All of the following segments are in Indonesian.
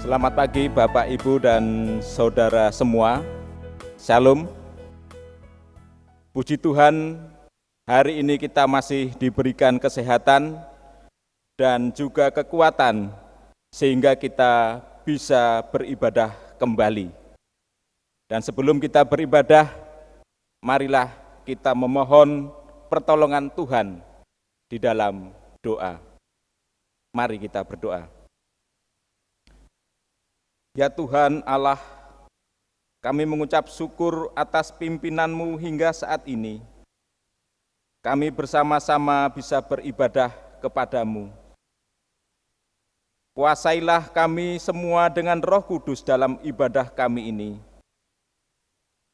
Selamat pagi Bapak, Ibu, dan Saudara semua. Shalom. Puji Tuhan, hari ini kita masih diberikan kesehatan dan juga kekuatan sehingga kita bisa beribadah kembali. Dan sebelum kita beribadah, marilah kita memohon pertolongan Tuhan di dalam doa. Mari kita berdoa. Ya Tuhan Allah, kami mengucap syukur atas pimpinan-Mu hingga saat ini. Kami bersama-sama bisa beribadah kepada-Mu. Kuasailah kami semua dengan Roh Kudus dalam ibadah kami ini,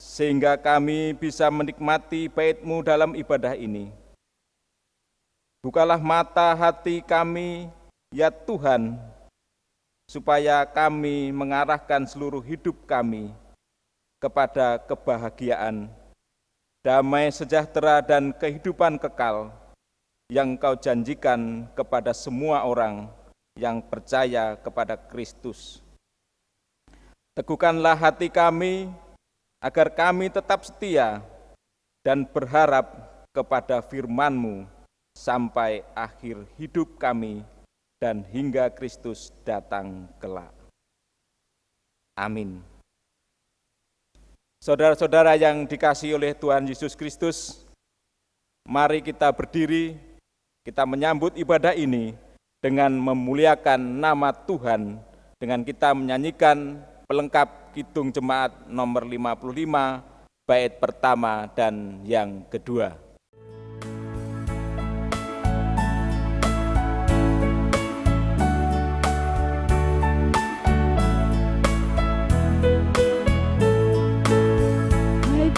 sehingga kami bisa menikmati bait-Mu dalam ibadah ini. Bukalah mata hati kami, ya Tuhan, supaya kami mengarahkan seluruh hidup kami kepada kebahagiaan, damai sejahtera, dan kehidupan kekal yang Kau janjikan kepada semua orang yang percaya kepada Kristus. Teguhkanlah hati kami agar kami tetap setia dan berharap kepada firman-Mu sampai akhir hidup kami dan hingga Kristus datang kelak. Amin. Saudara-saudara yang dikasihi oleh Tuhan Yesus Kristus, mari kita berdiri, kita menyambut ibadah ini dengan memuliakan nama Tuhan, dengan kita menyanyikan pelengkap Kidung Jemaat nomor 55, bait pertama dan yang kedua.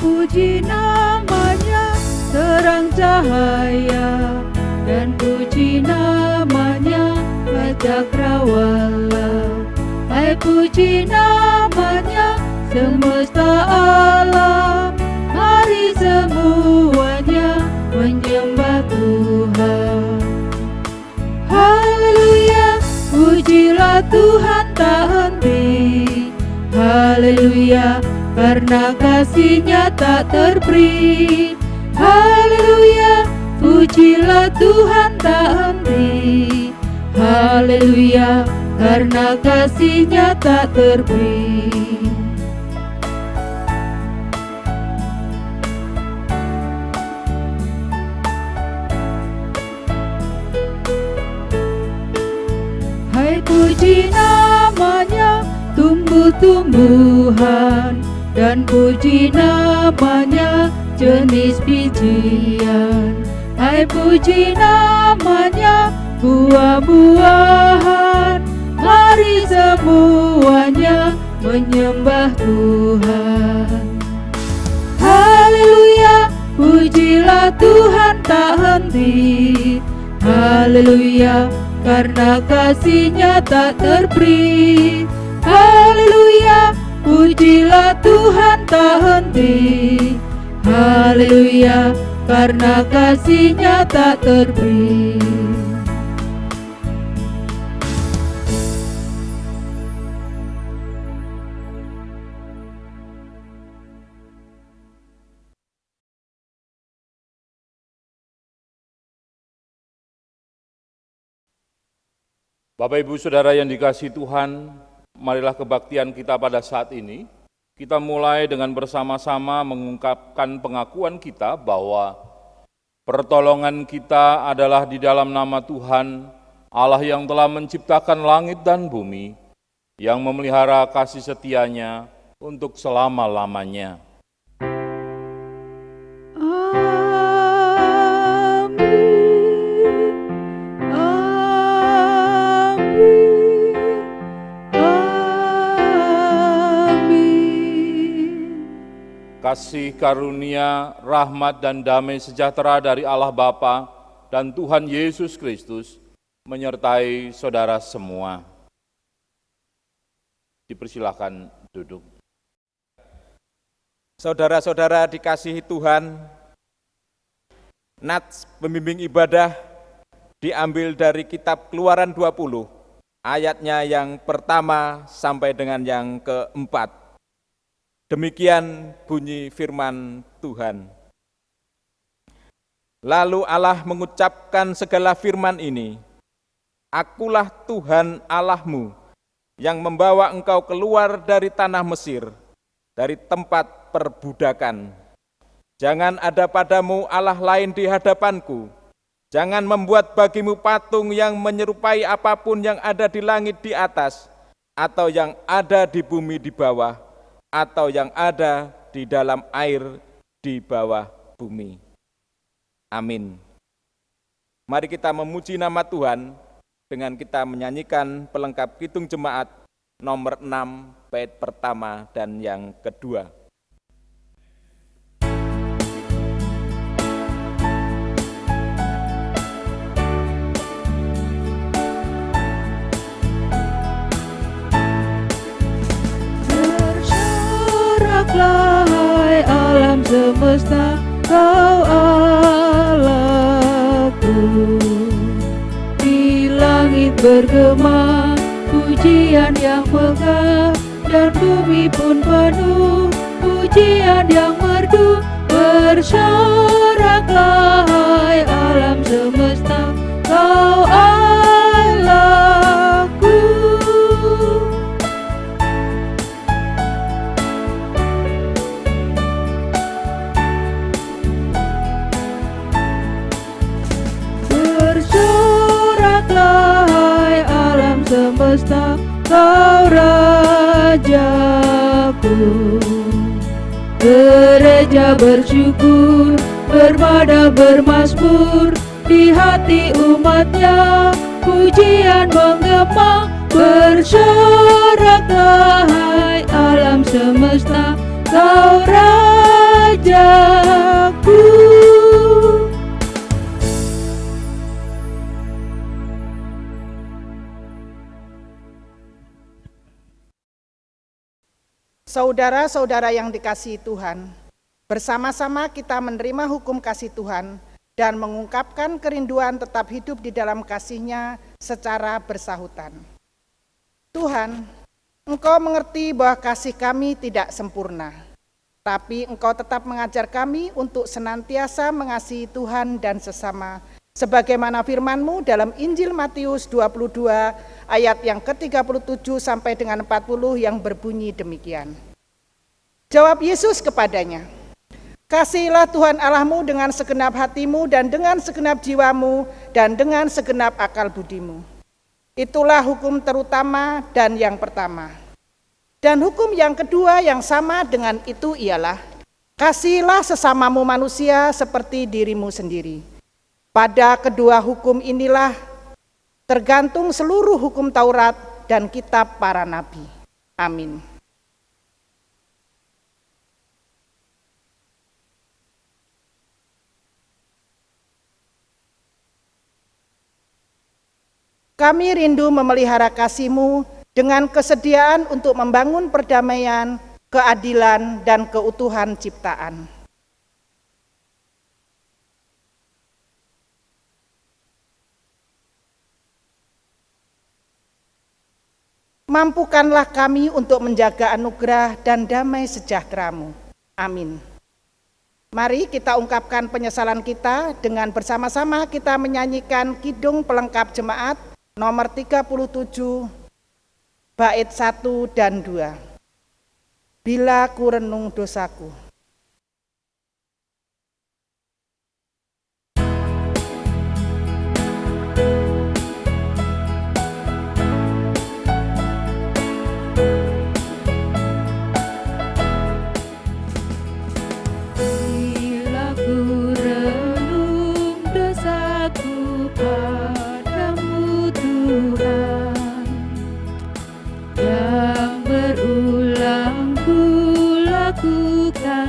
Puji namanya terang cahaya, dan puji namanya cakrawala. Hai puji namanya semesta alam, mari semuanya menyembah Tuhan. Haleluya, pujilah Tuhan tak henti. Haleluya, karena kasih-Nya tak terberi. Haleluya, pujilah Tuhan tak henti. Haleluya, karena kasih-Nya tak terberi. Hai puji namanya tumbuh-tumbuhan, dan puji namanya jenis bijian. Hai puji namanya buah-buahan, mari semuanya menyembah Tuhan. Haleluya, pujilah Tuhan tak henti. Haleluya, karena kasih-Nya tak terberi. Haleluya, pujilah Tuhan tak henti. Haleluya, karena kasih-Nya tak terberi. Bapak, Ibu, Saudara yang dikasihi Tuhan, marilah kebaktian kita pada saat ini, kita mulai dengan bersama-sama mengungkapkan pengakuan kita bahwa pertolongan kita adalah di dalam nama Tuhan, Allah yang telah menciptakan langit dan bumi, yang memelihara kasih setia-Nya untuk selama-lamanya. Kasih karunia, rahmat, dan damai sejahtera dari Allah Bapa dan Tuhan Yesus Kristus menyertai saudara semua. Dipersilakan duduk. Saudara-saudara dikasihi Tuhan, nats pembimbing ibadah diambil dari kitab Keluaran 20 ayatnya yang pertama sampai dengan yang keempat. Demikian bunyi firman Tuhan. Lalu Allah mengucapkan segala firman ini, Akulah Tuhan Allahmu yang membawa engkau keluar dari tanah Mesir, dari tempat perbudakan. Jangan ada padamu Allah lain di hadapanku. Jangan membuat bagimu patung yang menyerupai apapun yang ada di langit di atas, atau yang ada di bumi di bawah, atau yang ada di dalam air di bawah bumi. Amin. Mari kita memuji nama Tuhan dengan kita menyanyikan pelengkap Kidung Jemaat nomor 6 bait pertama dan yang kedua. Bersoraklah hai alam semesta, Kau Allahku. Di langit bergema pujian yang megah, dan bumi pun penuh pujian yang merdu. Bersoraklah hai alam semesta, Kau Allahku. Bersoraklah hai alam semesta, Kau Rajaku. Gereja bersyukur, bermada bermazmur, di hati umatnya pujian menggema. Bersoraklah hai alam semesta, Kau Rajaku. Saudara-saudara yang dikasihi Tuhan, bersama-sama kita menerima hukum kasih Tuhan dan mengungkapkan kerinduan tetap hidup di dalam kasih-Nya secara bersahutan. Tuhan, Engkau mengerti bahwa kasih kami tidak sempurna, tapi Engkau tetap mengajar kami untuk senantiasa mengasihi Tuhan dan sesama, sebagaimana firman-Mu dalam Injil Matius 22 ayat yang ke-37 sampai dengan 40 yang berbunyi demikian. Jawab Yesus kepadanya, Kasihilah Tuhan Allahmu dengan segenap hatimu dan dengan segenap jiwamu dan dengan segenap akal budimu. Itulah hukum terutama dan yang pertama. Dan hukum yang kedua yang sama dengan itu ialah, kasihilah sesamamu manusia seperti dirimu sendiri. Pada kedua hukum inilah tergantung seluruh hukum Taurat dan kitab para nabi. Amin. Kami rindu memelihara kasih-Mu dengan kesediaan untuk membangun perdamaian, keadilan, dan keutuhan ciptaan. Mampukanlah kami untuk menjaga anugerah dan damai sejahtera-Mu. Amin. Mari kita ungkapkan penyesalan kita dengan bersama-sama kita menyanyikan Kidung Pelengkap Jemaat nomor 37, bait 1 dan 2. Bila ku renung dosaku. Yang berulang ku lakukan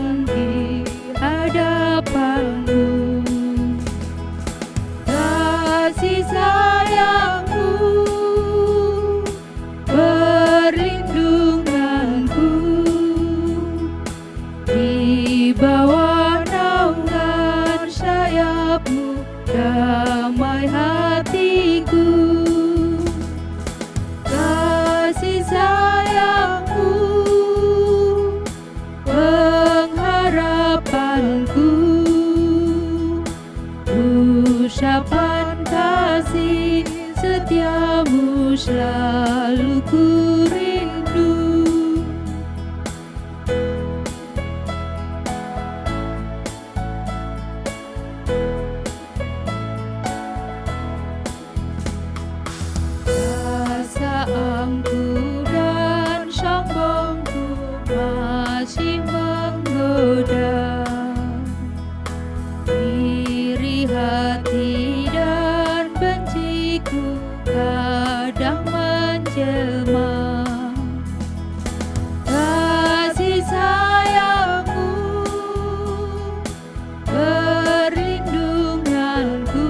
selalu ku rindu. Rasa angku dan sombongku masih menggoda, iri hati dan benciku kadang menjelma. Kasih sayangmu perlindunganku,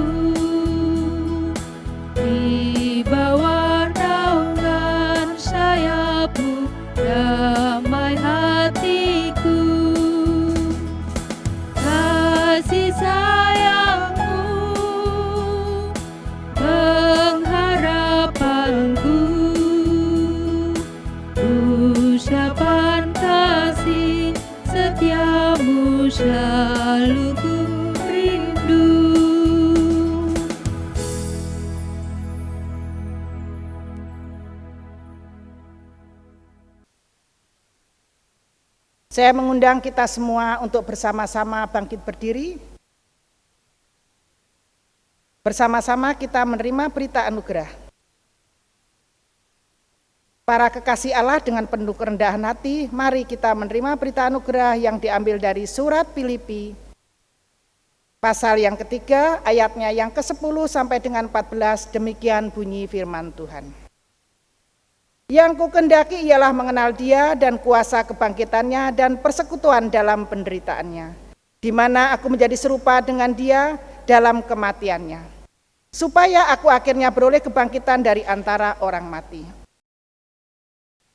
di bawah naungan sayapmu damai hatiku. Kasih sayangmu pengharapanku, ucapan kasih setiamu selalu ku rindu. Saya mengundang kita semua untuk bersama-sama bangkit berdiri. Bersama-sama kita menerima berita anugerah. Para kekasih Allah, dengan penuh kerendahan hati, mari kita menerima berita anugerah yang diambil dari surat Filipi, pasal yang ketiga, ayatnya yang ke-10 sampai dengan 14, demikian bunyi firman Tuhan. Yang kukendaki ialah mengenal Dia dan kuasa kebangkitannya dan persekutuan dalam penderitaannya, di mana aku menjadi serupa dengan Dia dalam kematiannya, supaya aku akhirnya beroleh kebangkitan dari antara orang mati.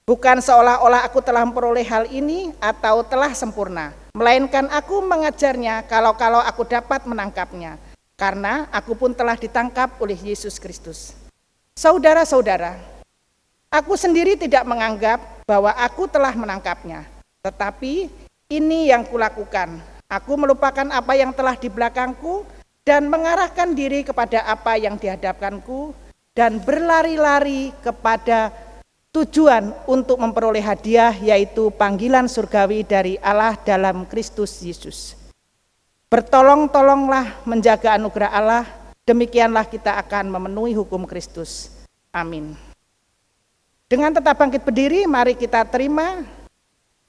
Bukan seolah-olah aku telah memperoleh hal ini atau telah sempurna, melainkan aku mengejarnya kalau-kalau aku dapat menangkapnya, karena aku pun telah ditangkap oleh Yesus Kristus. Saudara-saudara, aku sendiri tidak menganggap bahwa aku telah menangkapnya, tetapi ini yang kulakukan. Aku melupakan apa yang telah di belakangku dan mengarahkan diri kepada apa yang dihadapkanku dan berlari-lari kepada tujuan untuk memperoleh hadiah, yaitu panggilan surgawi dari Allah dalam Kristus Yesus. Bertolong-tolonglah menjaga anugerah Allah, demikianlah kita akan memenuhi hukum Kristus. Amin. Dengan tetap bangkit berdiri, mari kita terima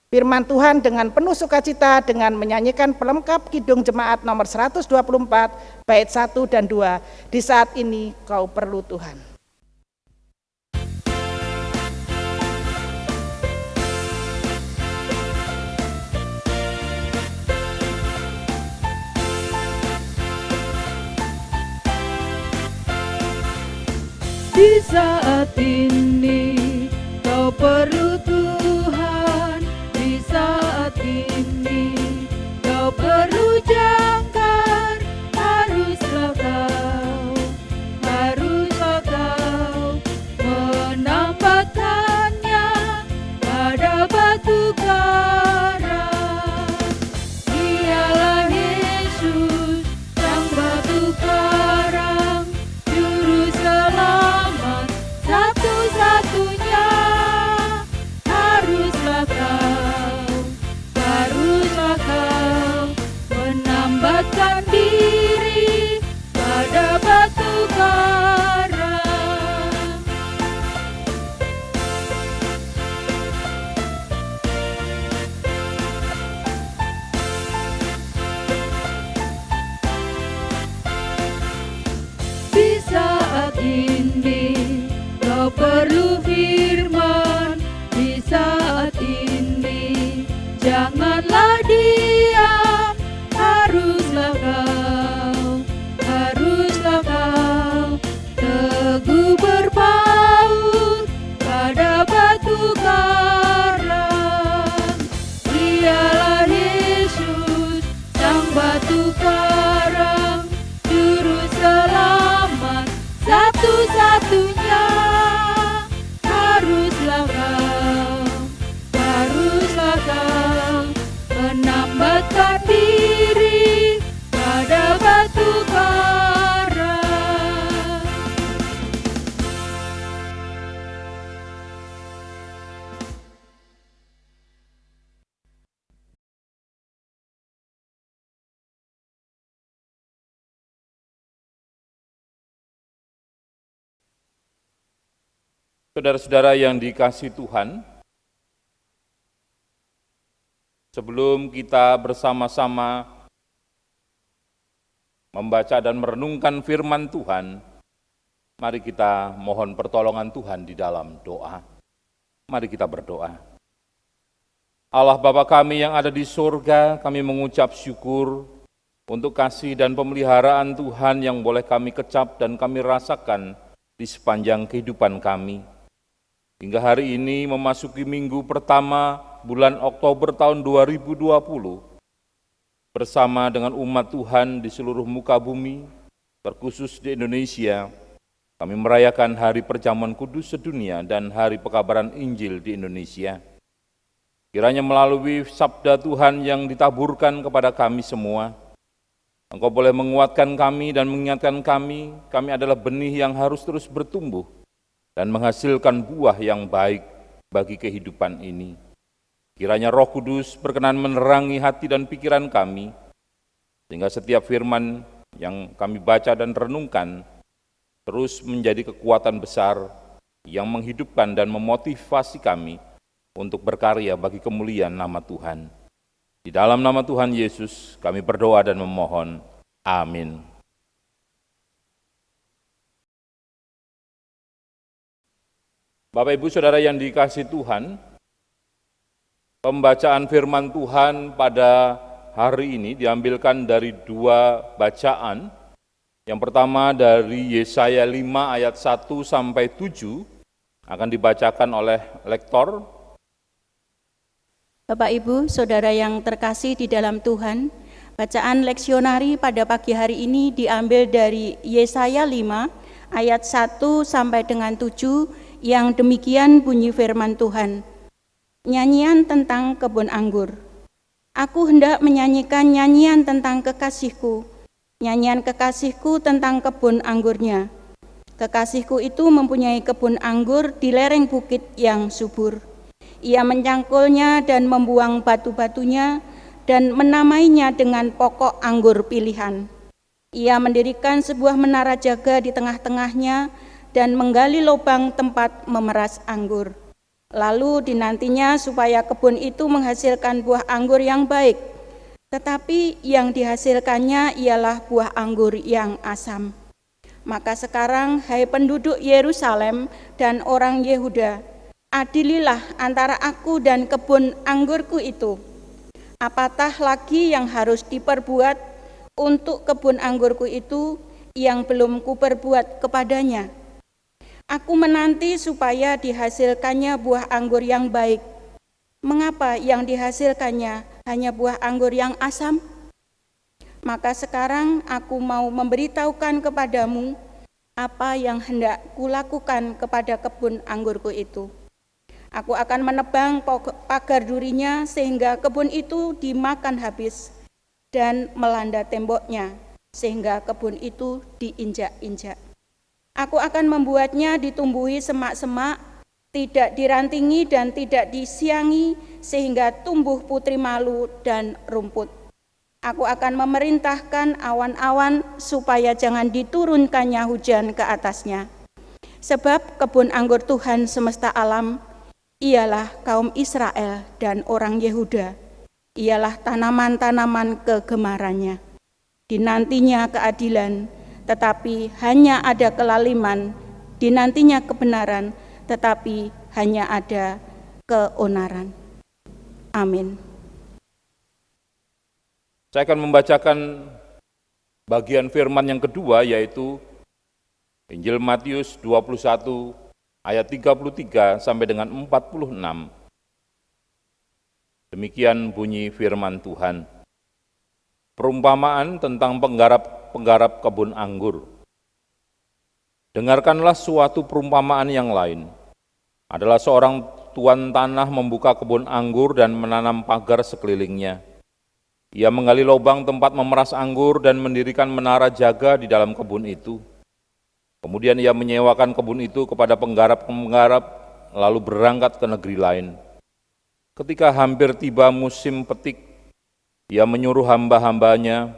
firman Tuhan dengan penuh sukacita dengan menyanyikan pelengkap Kidung Jemaat nomor 124, bait 1 dan 2, di saat ini kau perlu Tuhan. Di saat ini kau perlu Tuhan, di saat ini kau perlu jangkar, haruslah kau menambahkannya pada batu karang. Dialah Yesus, sang batu karang, juru selamat satu-satunya. Haruslah kau menambatkan diri pada batu karang. Di saat ini kau perlu firman, di saat ini janganlah diam, haruslah kau teguh berpaut pada batu karang. Dialah Yesus, sang batu karang, juru selamat satu-satunya. Haruslah kau Saudara-saudara yang dikasihi Tuhan, sebelum kita bersama-sama membaca dan merenungkan firman Tuhan, mari kita mohon pertolongan Tuhan di dalam doa. Mari kita berdoa. Allah Bapa kami yang ada di surga, kami mengucap syukur untuk kasih dan pemeliharaan Tuhan yang boleh kami kecap dan kami rasakan di sepanjang kehidupan kami. Hingga hari ini memasuki minggu pertama bulan Oktober tahun 2020, bersama dengan umat Tuhan di seluruh muka bumi, terkhusus di Indonesia, kami merayakan Hari Perjamuan Kudus Sedunia dan Hari Pekabaran Injil di Indonesia. Kiranya melalui sabda Tuhan yang ditaburkan kepada kami semua, Engkau boleh menguatkan kami dan mengingatkan kami adalah benih yang harus terus bertumbuh dan menghasilkan buah yang baik bagi kehidupan ini. Kiranya Roh Kudus berkenan menerangi hati dan pikiran kami, sehingga setiap firman yang kami baca dan renungkan terus menjadi kekuatan besar yang menghidupkan dan memotivasi kami untuk berkarya bagi kemuliaan nama Tuhan. Di dalam nama Tuhan Yesus kami berdoa dan memohon. Amin. Bapak Ibu Saudara yang dikasihi Tuhan, pembacaan firman Tuhan pada hari ini diambilkan dari dua bacaan. Yang pertama dari Yesaya 5 ayat 1 sampai 7 akan dibacakan oleh lektor. Bapak Ibu, Saudara yang terkasih di dalam Tuhan, bacaan leksionari pada pagi hari ini diambil dari Yesaya 5 ayat 1 sampai dengan 7 yang demikian bunyi firman Tuhan. Nyanyian tentang kebun anggur. Aku hendak menyanyikan nyanyian tentang kekasihku, nyanyian kekasihku tentang kebun anggurnya. Kekasihku itu mempunyai kebun anggur di lereng bukit yang subur. Ia mencangkulnya dan membuang batu-batunya dan menamainya dengan pokok anggur pilihan. Ia mendirikan sebuah menara jaga di tengah-tengahnya dan menggali lubang tempat memeras anggur. Lalu dinantinya supaya kebun itu menghasilkan buah anggur yang baik, tetapi yang dihasilkannya ialah buah anggur yang asam. Maka sekarang, hai penduduk Yerusalem dan orang Yehuda, adililah antara aku dan kebun anggurku itu. Apatah lagi yang harus diperbuat untuk kebun anggurku itu yang belum kuperbuat kepadanya? Aku menanti supaya dihasilkannya buah anggur yang baik. Mengapa yang dihasilkannya hanya buah anggur yang asam? Maka sekarang aku mau memberitahukan kepadamu apa yang hendak kulakukan kepada kebun anggurku itu. Aku akan menebang pagar durinya sehingga kebun itu dimakan habis dan melanda temboknya sehingga kebun itu diinjak-injak. Aku akan membuatnya ditumbuhi semak-semak, tidak dirantingi dan tidak disiangi sehingga tumbuh putri malu dan rumput. Aku akan memerintahkan awan-awan supaya jangan diturunkannya hujan ke atasnya. Sebab kebun anggur Tuhan semesta alam ialah kaum Israel dan orang Yehuda, ialah tanaman-tanaman kegemarannya. Dinantinya keadilan, tetapi hanya ada kelaliman, dinantinya kebenaran, tetapi hanya ada keonaran. Amin. Saya akan membacakan bagian firman yang kedua, yaitu Injil Matius 21 ayat 33 sampai dengan 46. Demikian bunyi firman Tuhan. Perumpamaan tentang penggarap kebun anggur. Dengarkanlah suatu perumpamaan yang lain. Adalah seorang tuan tanah membuka kebun anggur dan menanam pagar sekelilingnya. Ia menggali lubang tempat memeras anggur dan mendirikan menara jaga di dalam kebun itu. Kemudian ia menyewakan kebun itu kepada penggarap-penggarap, lalu berangkat ke negeri lain. Ketika hampir tiba musim petik, ia menyuruh hamba-hambanya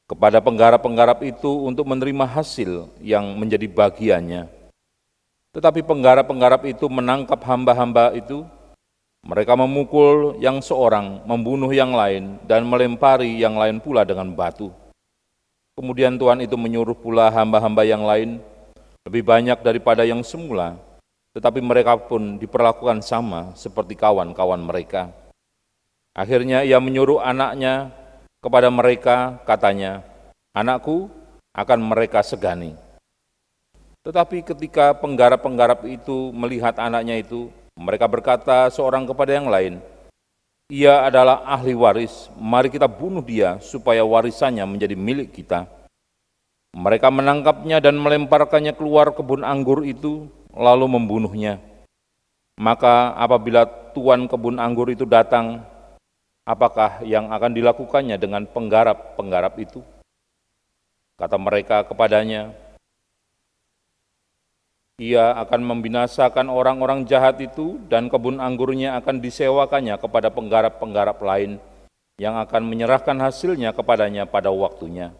kepada penggarap-penggarap itu untuk menerima hasil yang menjadi bagiannya. Tetapi penggarap-penggarap itu menangkap hamba-hamba itu. Mereka memukul yang seorang, membunuh yang lain, dan melempari yang lain pula dengan batu. Kemudian Tuhan itu menyuruh pula hamba-hamba yang lain, lebih banyak daripada yang semula, tetapi mereka pun diperlakukan sama seperti kawan-kawan mereka. Akhirnya ia menyuruh anaknya kepada mereka, katanya, "Anakku, akan mereka segani." Tetapi ketika penggarap-penggarap itu melihat anaknya itu, mereka berkata seorang kepada yang lain, "Ia adalah ahli waris, mari kita bunuh dia supaya warisannya menjadi milik kita." Mereka menangkapnya dan melemparkannya keluar kebun anggur itu, lalu membunuhnya. Maka apabila tuan kebun anggur itu datang, apakah yang akan dilakukannya dengan penggarap-penggarap itu? Kata mereka kepadanya, "Ia akan membinasakan orang-orang jahat itu dan kebun anggurnya akan disewakannya kepada penggarap-penggarap lain yang akan menyerahkan hasilnya kepadanya pada waktunya."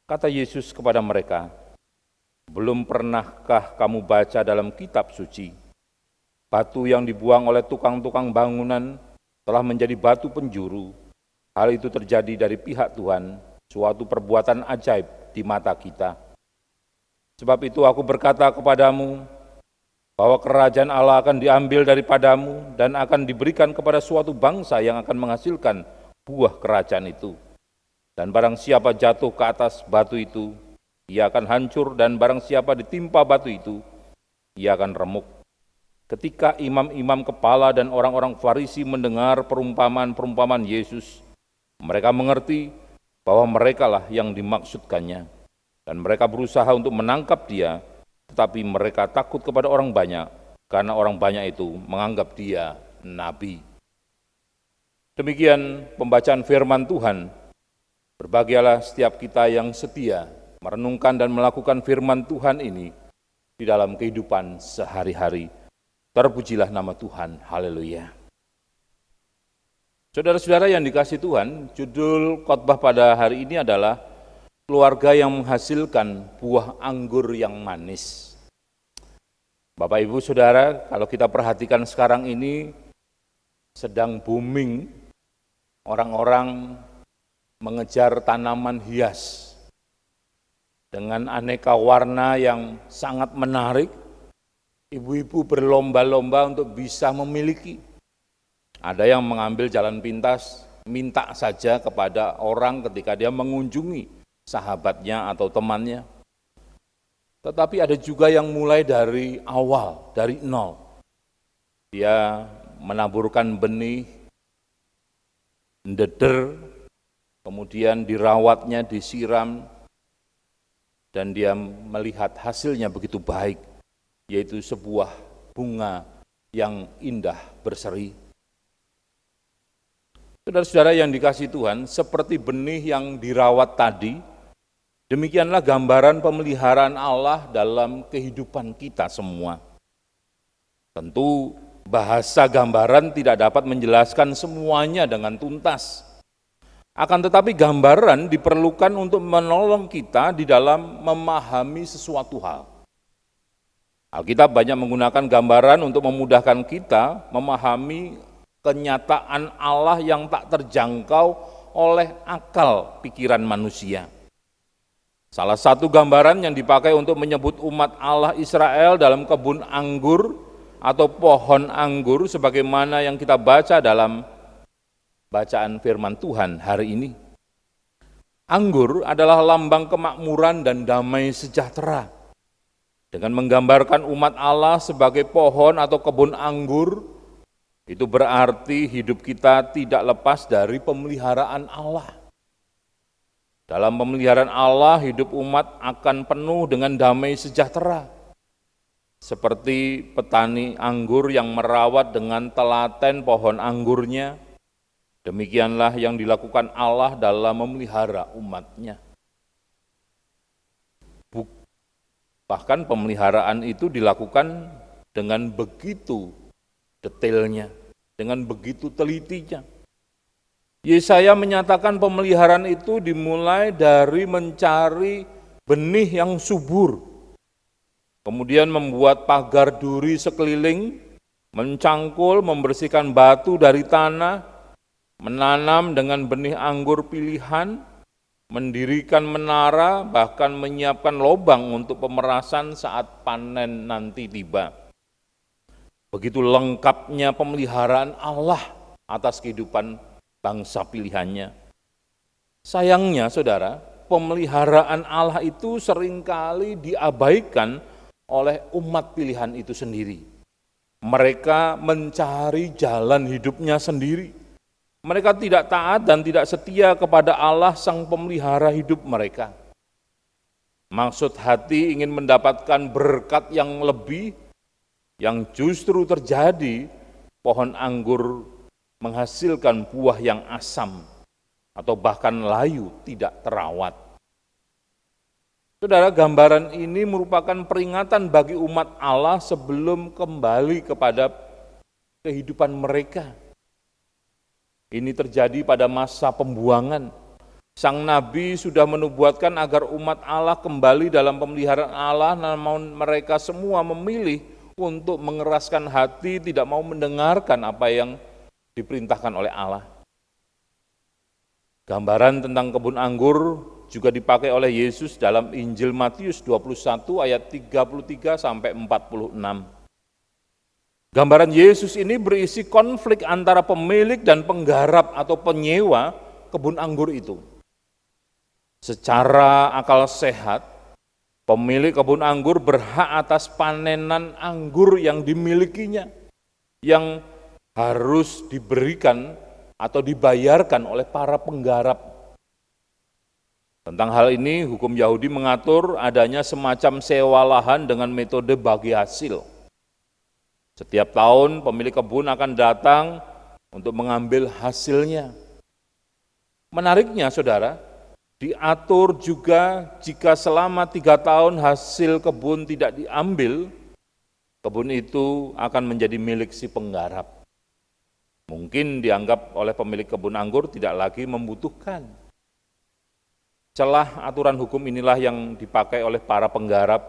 Kata Yesus kepada mereka, "Belum pernahkah kamu baca dalam kitab suci, batu yang dibuang oleh tukang-tukang bangunan telah menjadi batu penjuru. Hal itu terjadi dari pihak Tuhan, suatu perbuatan ajaib di mata kita. Sebab itu aku berkata kepadamu, bahwa kerajaan Allah akan diambil daripadamu dan akan diberikan kepada suatu bangsa yang akan menghasilkan buah kerajaan itu. Dan barang siapa jatuh ke atas batu itu, ia akan hancur, dan barang siapa ditimpa batu itu, ia akan remuk." Ketika imam-imam kepala dan orang-orang Farisi mendengar perumpamaan-perumpamaan Yesus, mereka mengerti bahwa merekalah yang dimaksudkannya, dan mereka berusaha untuk menangkap dia, tetapi mereka takut kepada orang banyak, karena orang banyak itu menganggap dia nabi. Demikian pembacaan firman Tuhan. Berbahagialah setiap kita yang setia merenungkan dan melakukan firman Tuhan ini di dalam kehidupan sehari-hari. Terpujilah nama Tuhan, haleluya. Saudara-saudara yang dikasihi Tuhan, judul khotbah pada hari ini adalah keluarga yang menghasilkan buah anggur yang manis. Bapak Ibu Saudara, kalau kita perhatikan sekarang ini sedang booming orang-orang mengejar tanaman hias dengan aneka warna yang sangat menarik. Ibu-ibu berlomba-lomba untuk bisa memiliki. Ada yang mengambil jalan pintas, minta saja kepada orang ketika dia mengunjungi sahabatnya atau temannya. Tetapi ada juga yang mulai dari awal, dari nol. Dia menaburkan benih, ndeder, kemudian dirawatnya, disiram, dan dia melihat hasilnya begitu baik, yaitu sebuah bunga yang indah berseri. Saudara-saudara yang dikasihi Tuhan, seperti benih yang dirawat tadi, demikianlah gambaran pemeliharaan Allah dalam kehidupan kita semua. Tentu bahasa gambaran tidak dapat menjelaskan semuanya dengan tuntas. Akan tetapi gambaran diperlukan untuk menolong kita di dalam memahami sesuatu hal. Alkitab banyak menggunakan gambaran untuk memudahkan kita memahami kenyataan Allah yang tak terjangkau oleh akal pikiran manusia. Salah satu gambaran yang dipakai untuk menyebut umat Allah Israel dalam kebun anggur atau pohon anggur sebagaimana yang kita baca dalam bacaan firman Tuhan hari ini. Anggur adalah lambang kemakmuran dan damai sejahtera. Dengan menggambarkan umat Allah sebagai pohon atau kebun anggur, itu berarti hidup kita tidak lepas dari pemeliharaan Allah. Dalam pemeliharaan Allah, hidup umat akan penuh dengan damai sejahtera. Seperti petani anggur yang merawat dengan telaten pohon anggurnya, demikianlah yang dilakukan Allah dalam memelihara umatnya. Bahkan pemeliharaan itu dilakukan dengan begitu detailnya, dengan begitu telitinya. Yesaya menyatakan pemeliharaan itu dimulai dari mencari benih yang subur. kemudian membuat pagar duri sekeliling, mencangkul, membersihkan batu dari tanah, menanam dengan benih anggur pilihan, mendirikan menara, bahkan menyiapkan lubang untuk pemerasan saat panen nanti tiba. Begitu lengkapnya pemeliharaan Allah atas kehidupan bangsa pilihannya. Sayangnya, saudara, pemeliharaan Allah itu seringkali diabaikan oleh umat pilihan itu sendiri. Mereka mencari jalan hidupnya sendiri. Mereka tidak taat dan tidak setia kepada Allah sang pemelihara hidup mereka. Maksud hati ingin mendapatkan berkat yang lebih, yang justru terjadi, pohon anggur menghasilkan buah yang asam atau bahkan layu, tidak terawat. Saudara, gambaran ini merupakan peringatan bagi umat Allah sebelum kembali kepada kehidupan mereka. Ini terjadi pada masa pembuangan. Sang Nabi sudah menubuatkan agar umat Allah kembali dalam pemeliharaan Allah, namun mereka semua memilih untuk mengeraskan hati, tidak mau mendengarkan apa yang diperintahkan oleh Allah. Gambaran tentang kebun anggur juga dipakai oleh Yesus dalam Injil Matius 21 ayat 33 sampai 46. Gambaran Yesus ini berisi konflik antara pemilik dan penggarap atau penyewa kebun anggur itu. Secara akal sehat, pemilik kebun anggur berhak atas panenan anggur yang dimilikinya, yang harus diberikan atau dibayarkan oleh para penggarap. Tentang hal ini, hukum Yahudi mengatur adanya semacam sewa lahan dengan metode bagi hasil. Setiap tahun pemilik kebun akan datang untuk mengambil hasilnya. Menariknya, saudara, diatur juga jika selama 3 tahun hasil kebun tidak diambil, kebun itu akan menjadi milik si penggarap. Mungkin dianggap oleh pemilik kebun anggur tidak lagi membutuhkan. Celah aturan hukum inilah yang dipakai oleh para penggarap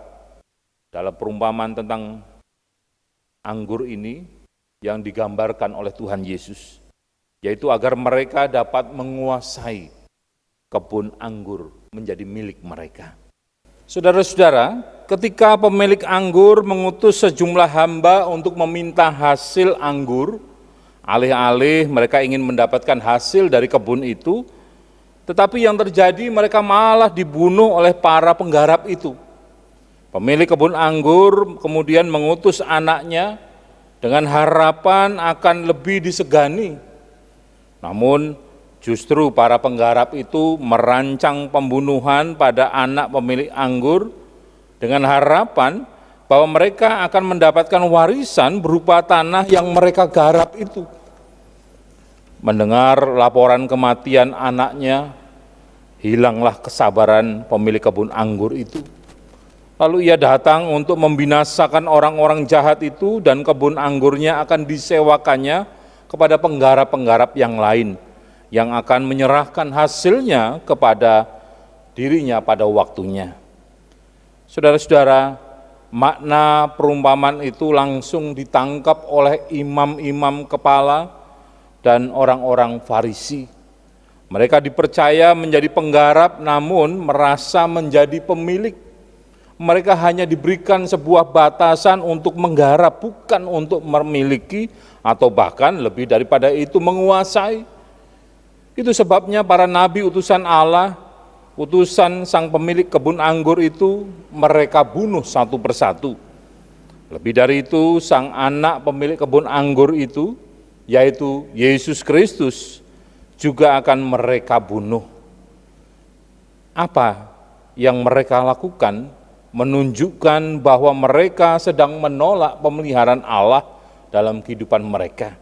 dalam perumpamaan tentang anggur ini yang digambarkan oleh Tuhan Yesus, yaitu agar mereka dapat menguasai kebun anggur menjadi milik mereka. Saudara-saudara, ketika pemilik anggur mengutus sejumlah hamba untuk meminta hasil anggur, alih-alih mereka ingin mendapatkan hasil dari kebun itu, tetapi yang terjadi mereka malah dibunuh oleh para penggarap itu. Pemilik kebun anggur kemudian mengutus anaknya dengan harapan akan lebih disegani. Namun justru para penggarap itu merancang pembunuhan pada anak pemilik anggur dengan harapan bahwa mereka akan mendapatkan warisan berupa tanah yang mereka garap itu. Mendengar laporan kematian anaknya, hilanglah kesabaran pemilik kebun anggur itu. Lalu ia datang untuk membinasakan orang-orang jahat itu dan kebun anggurnya akan disewakannya kepada penggarap-penggarap yang lain yang akan menyerahkan hasilnya kepada dirinya pada waktunya. Saudara-saudara, makna perumpamaan itu langsung ditangkap oleh imam-imam kepala dan orang-orang Farisi. Mereka dipercaya menjadi penggarap namun merasa menjadi pemilik. Mereka hanya diberikan sebuah batasan untuk menggarap, bukan untuk memiliki atau bahkan lebih daripada itu menguasai. Itu sebabnya para nabi utusan Allah, utusan sang pemilik kebun anggur itu mereka bunuh satu persatu. Lebih dari itu, sang anak pemilik kebun anggur itu, yaitu Yesus Kristus, juga akan mereka bunuh. Apa yang mereka lakukan menunjukkan bahwa mereka sedang menolak pemeliharaan Allah dalam kehidupan mereka.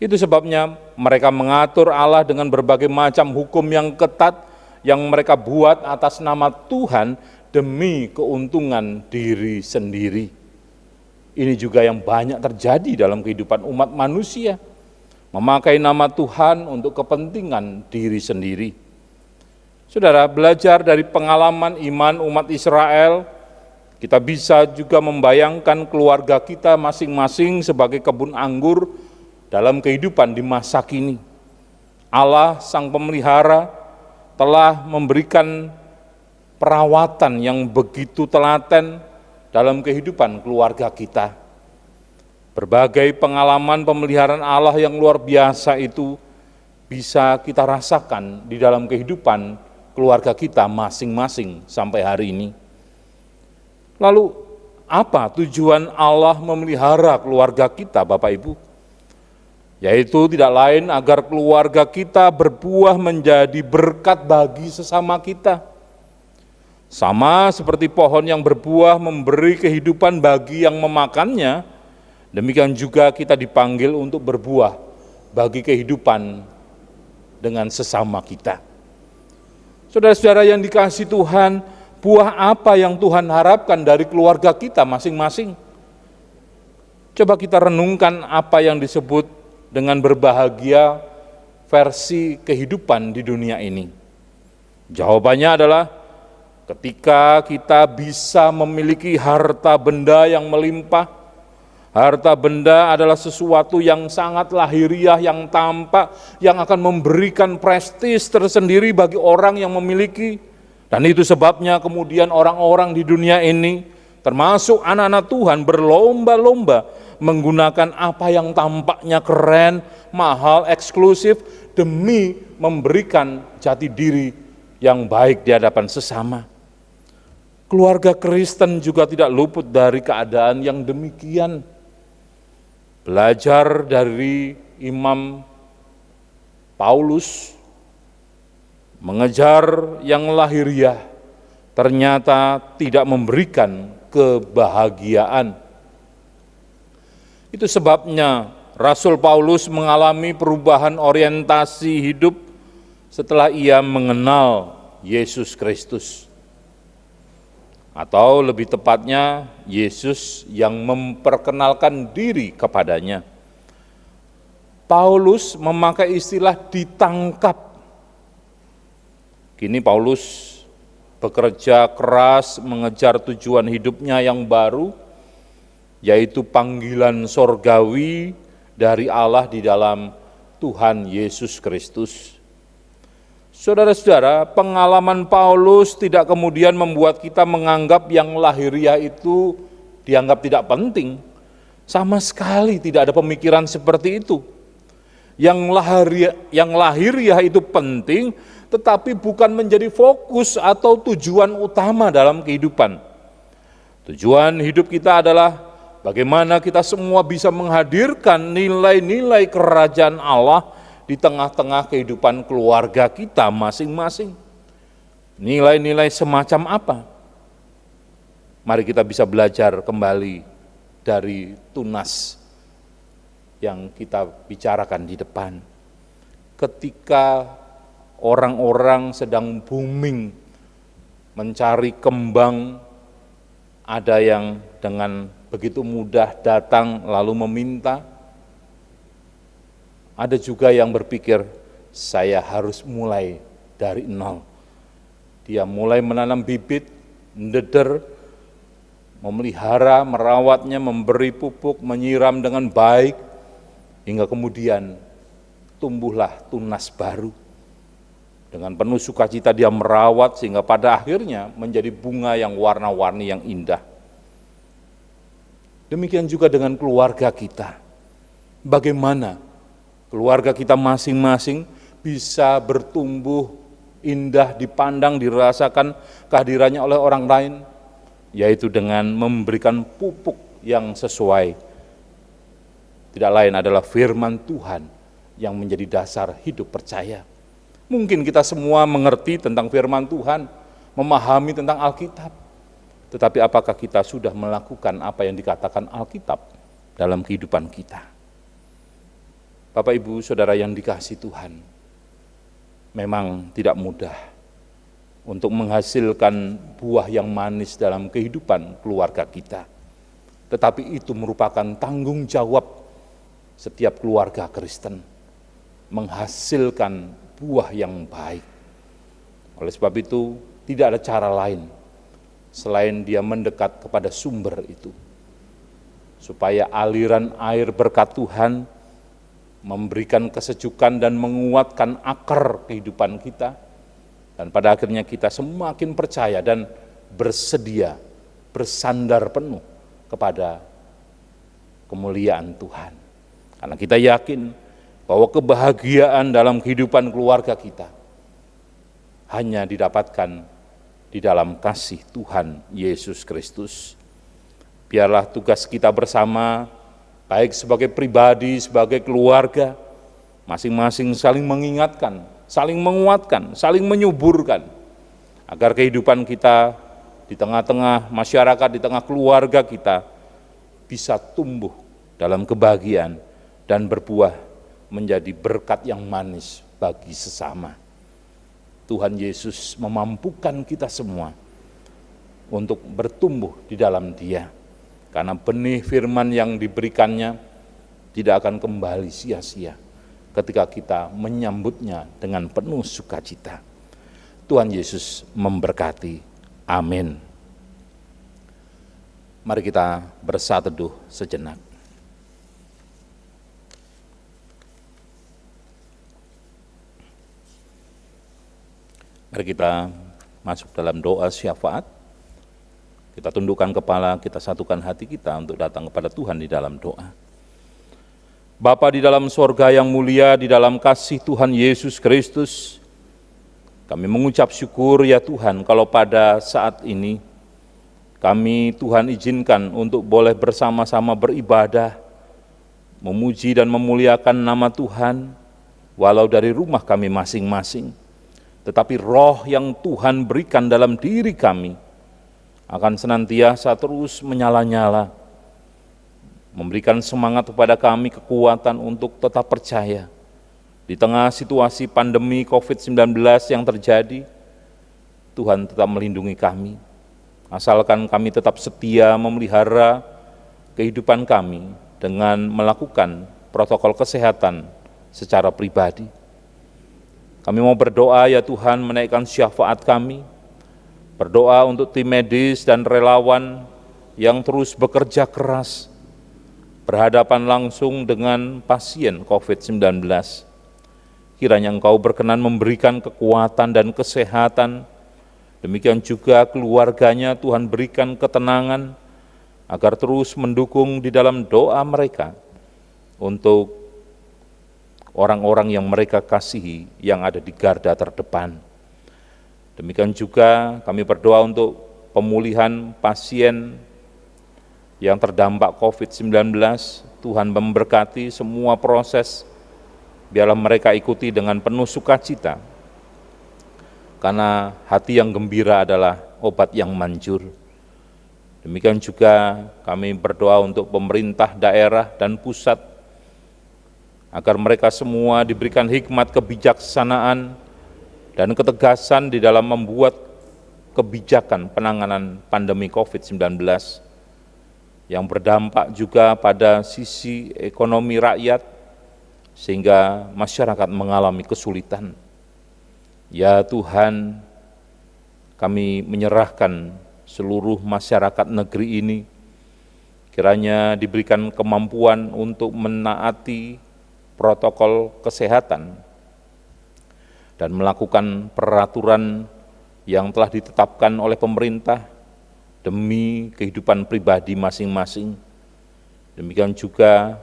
Itu sebabnya mereka mengatur Allah dengan berbagai macam hukum yang ketat yang mereka buat atas nama Tuhan demi keuntungan diri sendiri. Ini juga yang banyak terjadi dalam kehidupan umat manusia, memakai nama Tuhan untuk kepentingan diri sendiri. Saudara, belajar dari pengalaman iman umat Israel Kita bisa juga membayangkan keluarga kita masing-masing sebagai kebun anggur dalam kehidupan di masa kini. Allah Sang Pemelihara telah memberikan perawatan yang begitu telaten dalam kehidupan keluarga kita. Berbagai pengalaman pemeliharaan Allah yang luar biasa itu bisa kita rasakan di dalam kehidupan keluarga kita masing-masing sampai hari ini. Lalu apa tujuan Allah memelihara keluarga kita, Bapak Ibu? Yaitu tidak lain agar keluarga kita berbuah menjadi berkat bagi sesama kita. Sama seperti pohon yang berbuah memberi kehidupan bagi yang memakannya, demikian juga kita dipanggil untuk berbuah bagi kehidupan dengan sesama kita. Saudara-saudara yang dikasihi Tuhan, buah apa yang Tuhan harapkan dari keluarga kita masing-masing? Coba kita renungkan apa yang disebut dengan berbahagia versi kehidupan di dunia ini. Jawabannya adalah ketika kita bisa memiliki harta benda yang melimpah. Harta benda adalah sesuatu yang sangat lahiriah, yang tampak, yang akan memberikan prestis tersendiri bagi orang yang memiliki. Dan itu sebabnya kemudian orang-orang di dunia ini, termasuk anak-anak Tuhan, berlomba-lomba menggunakan apa yang tampaknya keren, mahal, eksklusif, demi memberikan jati diri yang baik di hadapan sesama. Keluarga Kristen juga tidak luput dari keadaan yang demikian. Belajar dari Imam Paulus, mengejar yang lahiriah ternyata tidak memberikan kebahagiaan. Itu sebabnya Rasul Paulus mengalami perubahan orientasi hidup setelah ia mengenal Yesus Kristus. Atau lebih tepatnya, Yesus yang memperkenalkan diri kepadanya. Paulus memakai istilah ditangkap. Kini Paulus bekerja keras mengejar tujuan hidupnya yang baru, yaitu panggilan sorgawi dari Allah di dalam Tuhan Yesus Kristus. Saudara-saudara, pengalaman Paulus tidak kemudian membuat kita menganggap yang lahiriah itu dianggap tidak penting. Sama sekali tidak ada pemikiran seperti itu. Yang lahiriah itu penting, tetapi bukan menjadi fokus atau tujuan utama dalam kehidupan. Tujuan hidup kita adalah bagaimana kita semua bisa menghadirkan nilai-nilai kerajaan Allah di tengah-tengah kehidupan keluarga kita masing-masing. Nilai-nilai semacam apa? Mari kita bisa belajar kembali dari tunas yang kita bicarakan di depan. Ketika orang-orang sedang booming mencari kembang, ada yang dengan begitu mudah datang lalu meminta. Ada juga yang berpikir, saya harus mulai dari nol. Dia mulai menanam bibit, mendeder, memelihara, merawatnya, memberi pupuk, menyiram dengan baik, hingga kemudian tumbuhlah tunas baru. Dengan penuh sukacita dia merawat sehingga pada akhirnya menjadi bunga yang warna-warni yang indah. Demikian juga dengan keluarga kita. Bagaimana keluarga kita masing-masing bisa bertumbuh indah, dipandang, dirasakan kehadirannya oleh orang lain, yaitu dengan memberikan pupuk yang sesuai. Tidak lain adalah firman Tuhan yang menjadi dasar hidup percaya. Mungkin kita semua mengerti tentang firman Tuhan, memahami tentang Alkitab, tetapi apakah kita sudah melakukan apa yang dikatakan Alkitab dalam kehidupan kita? Bapak, Ibu, Saudara yang dikasihi Tuhan, memang tidak mudah untuk menghasilkan buah yang manis dalam kehidupan keluarga kita. Tetapi itu merupakan tanggung jawab setiap keluarga Kristen, menghasilkan buah yang baik. Oleh sebab itu, tidak ada cara lain selain dia mendekat kepada sumber itu. Supaya aliran air berkat Tuhan memberikan kesejukan dan menguatkan akar kehidupan kita, dan pada akhirnya kita semakin percaya dan bersedia bersandar penuh kepada kemuliaan Tuhan. Karena kita yakin bahwa kebahagiaan dalam kehidupan keluarga kita hanya didapatkan di dalam kasih Tuhan Yesus Kristus. Biarlah tugas kita bersama, baik sebagai pribadi, sebagai keluarga, masing-masing saling mengingatkan, saling menguatkan, saling menyuburkan, agar kehidupan kita di tengah-tengah masyarakat, di tengah keluarga kita, bisa tumbuh dalam kebahagiaan dan berbuah menjadi berkat yang manis bagi sesama. Tuhan Yesus memampukan kita semua untuk bertumbuh di dalam Dia. Karena benih firman yang diberikannya tidak akan kembali sia-sia ketika kita menyambutnya dengan penuh sukacita. Tuhan Yesus memberkati. Amin. Mari kita bersatu teduh sejenak. Mari kita masuk dalam doa syafaat. Kita tundukkan kepala, kita satukan hati kita untuk datang kepada Tuhan di dalam doa. Bapa di dalam sorga yang mulia, di dalam kasih Tuhan Yesus Kristus, kami mengucap syukur ya Tuhan kalau pada saat ini kami Tuhan izinkan untuk boleh bersama-sama beribadah, memuji dan memuliakan nama Tuhan, walau dari rumah kami masing-masing. Tetapi roh yang Tuhan berikan dalam diri kami akan senantiasa terus menyala-nyala, memberikan semangat kepada kami, kekuatan untuk tetap percaya. Di tengah situasi pandemi COVID-19 yang terjadi, Tuhan tetap melindungi kami, asalkan kami tetap setia memelihara kehidupan kami dengan melakukan protokol kesehatan secara pribadi. Kami mau berdoa ya Tuhan, menaikkan syafaat kami, berdoa untuk tim medis dan relawan yang terus bekerja keras, berhadapan langsung dengan pasien COVID-19. Kiranya Engkau berkenan memberikan kekuatan dan kesehatan, demikian juga keluarganya Tuhan berikan ketenangan, agar terus mendukung di dalam doa mereka untuk orang-orang yang mereka kasihi yang ada di garda terdepan. Demikian juga kami berdoa untuk pemulihan pasien yang terdampak COVID-19. Tuhan memberkati semua proses, biarlah mereka ikuti dengan penuh sukacita, karena hati yang gembira adalah obat yang manjur. Demikian juga kami berdoa untuk pemerintah daerah dan pusat, agar mereka semua diberikan hikmat kebijaksanaan dan ketegasan di dalam membuat kebijakan penanganan pandemi COVID-19 yang berdampak juga pada sisi ekonomi rakyat, sehingga masyarakat mengalami kesulitan. Ya Tuhan, kami menyerahkan seluruh masyarakat negeri ini, kiranya diberikan kemampuan untuk menaati protokol kesehatan dan melakukan peraturan yang telah ditetapkan oleh pemerintah demi kehidupan pribadi masing-masing. Demikian juga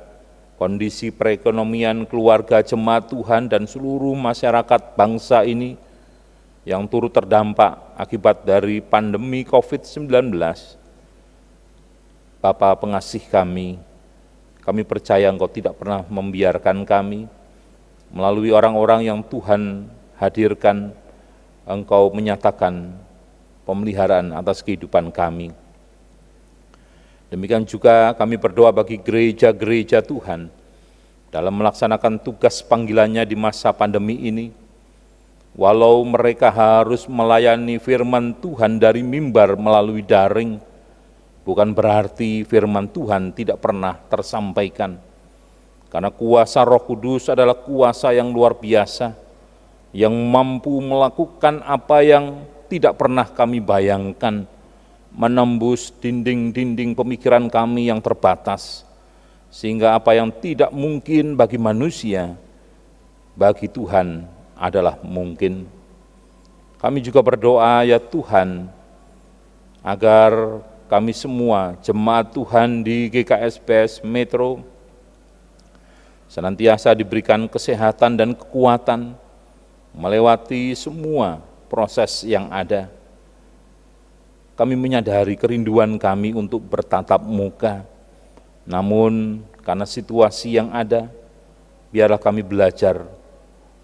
kondisi perekonomian keluarga jemaat Tuhan dan seluruh masyarakat bangsa ini yang turut terdampak akibat dari pandemi COVID-19. Bapa pengasih kami percaya Engkau tidak pernah membiarkan kami. Melalui orang-orang yang Tuhan hadirkan, Engkau menyatakan pemeliharaan atas kehidupan kami. Demikian juga kami berdoa bagi gereja-gereja Tuhan dalam melaksanakan tugas panggilannya di masa pandemi ini. Walau mereka harus melayani firman Tuhan dari mimbar melalui daring, bukan berarti firman Tuhan tidak pernah tersampaikan. Karena kuasa Roh Kudus adalah kuasa yang luar biasa, yang mampu melakukan apa yang tidak pernah kami bayangkan, menembus dinding-dinding pemikiran kami yang terbatas, sehingga apa yang tidak mungkin bagi manusia, bagi Tuhan adalah mungkin. Kami juga berdoa ya Tuhan, agar kami semua jemaat Tuhan di GKSBS Metro senantiasa diberikan kesehatan dan kekuatan melewati semua proses yang ada. Kami menyadari kerinduan kami untuk bertatap muka, namun karena situasi yang ada, biarlah kami belajar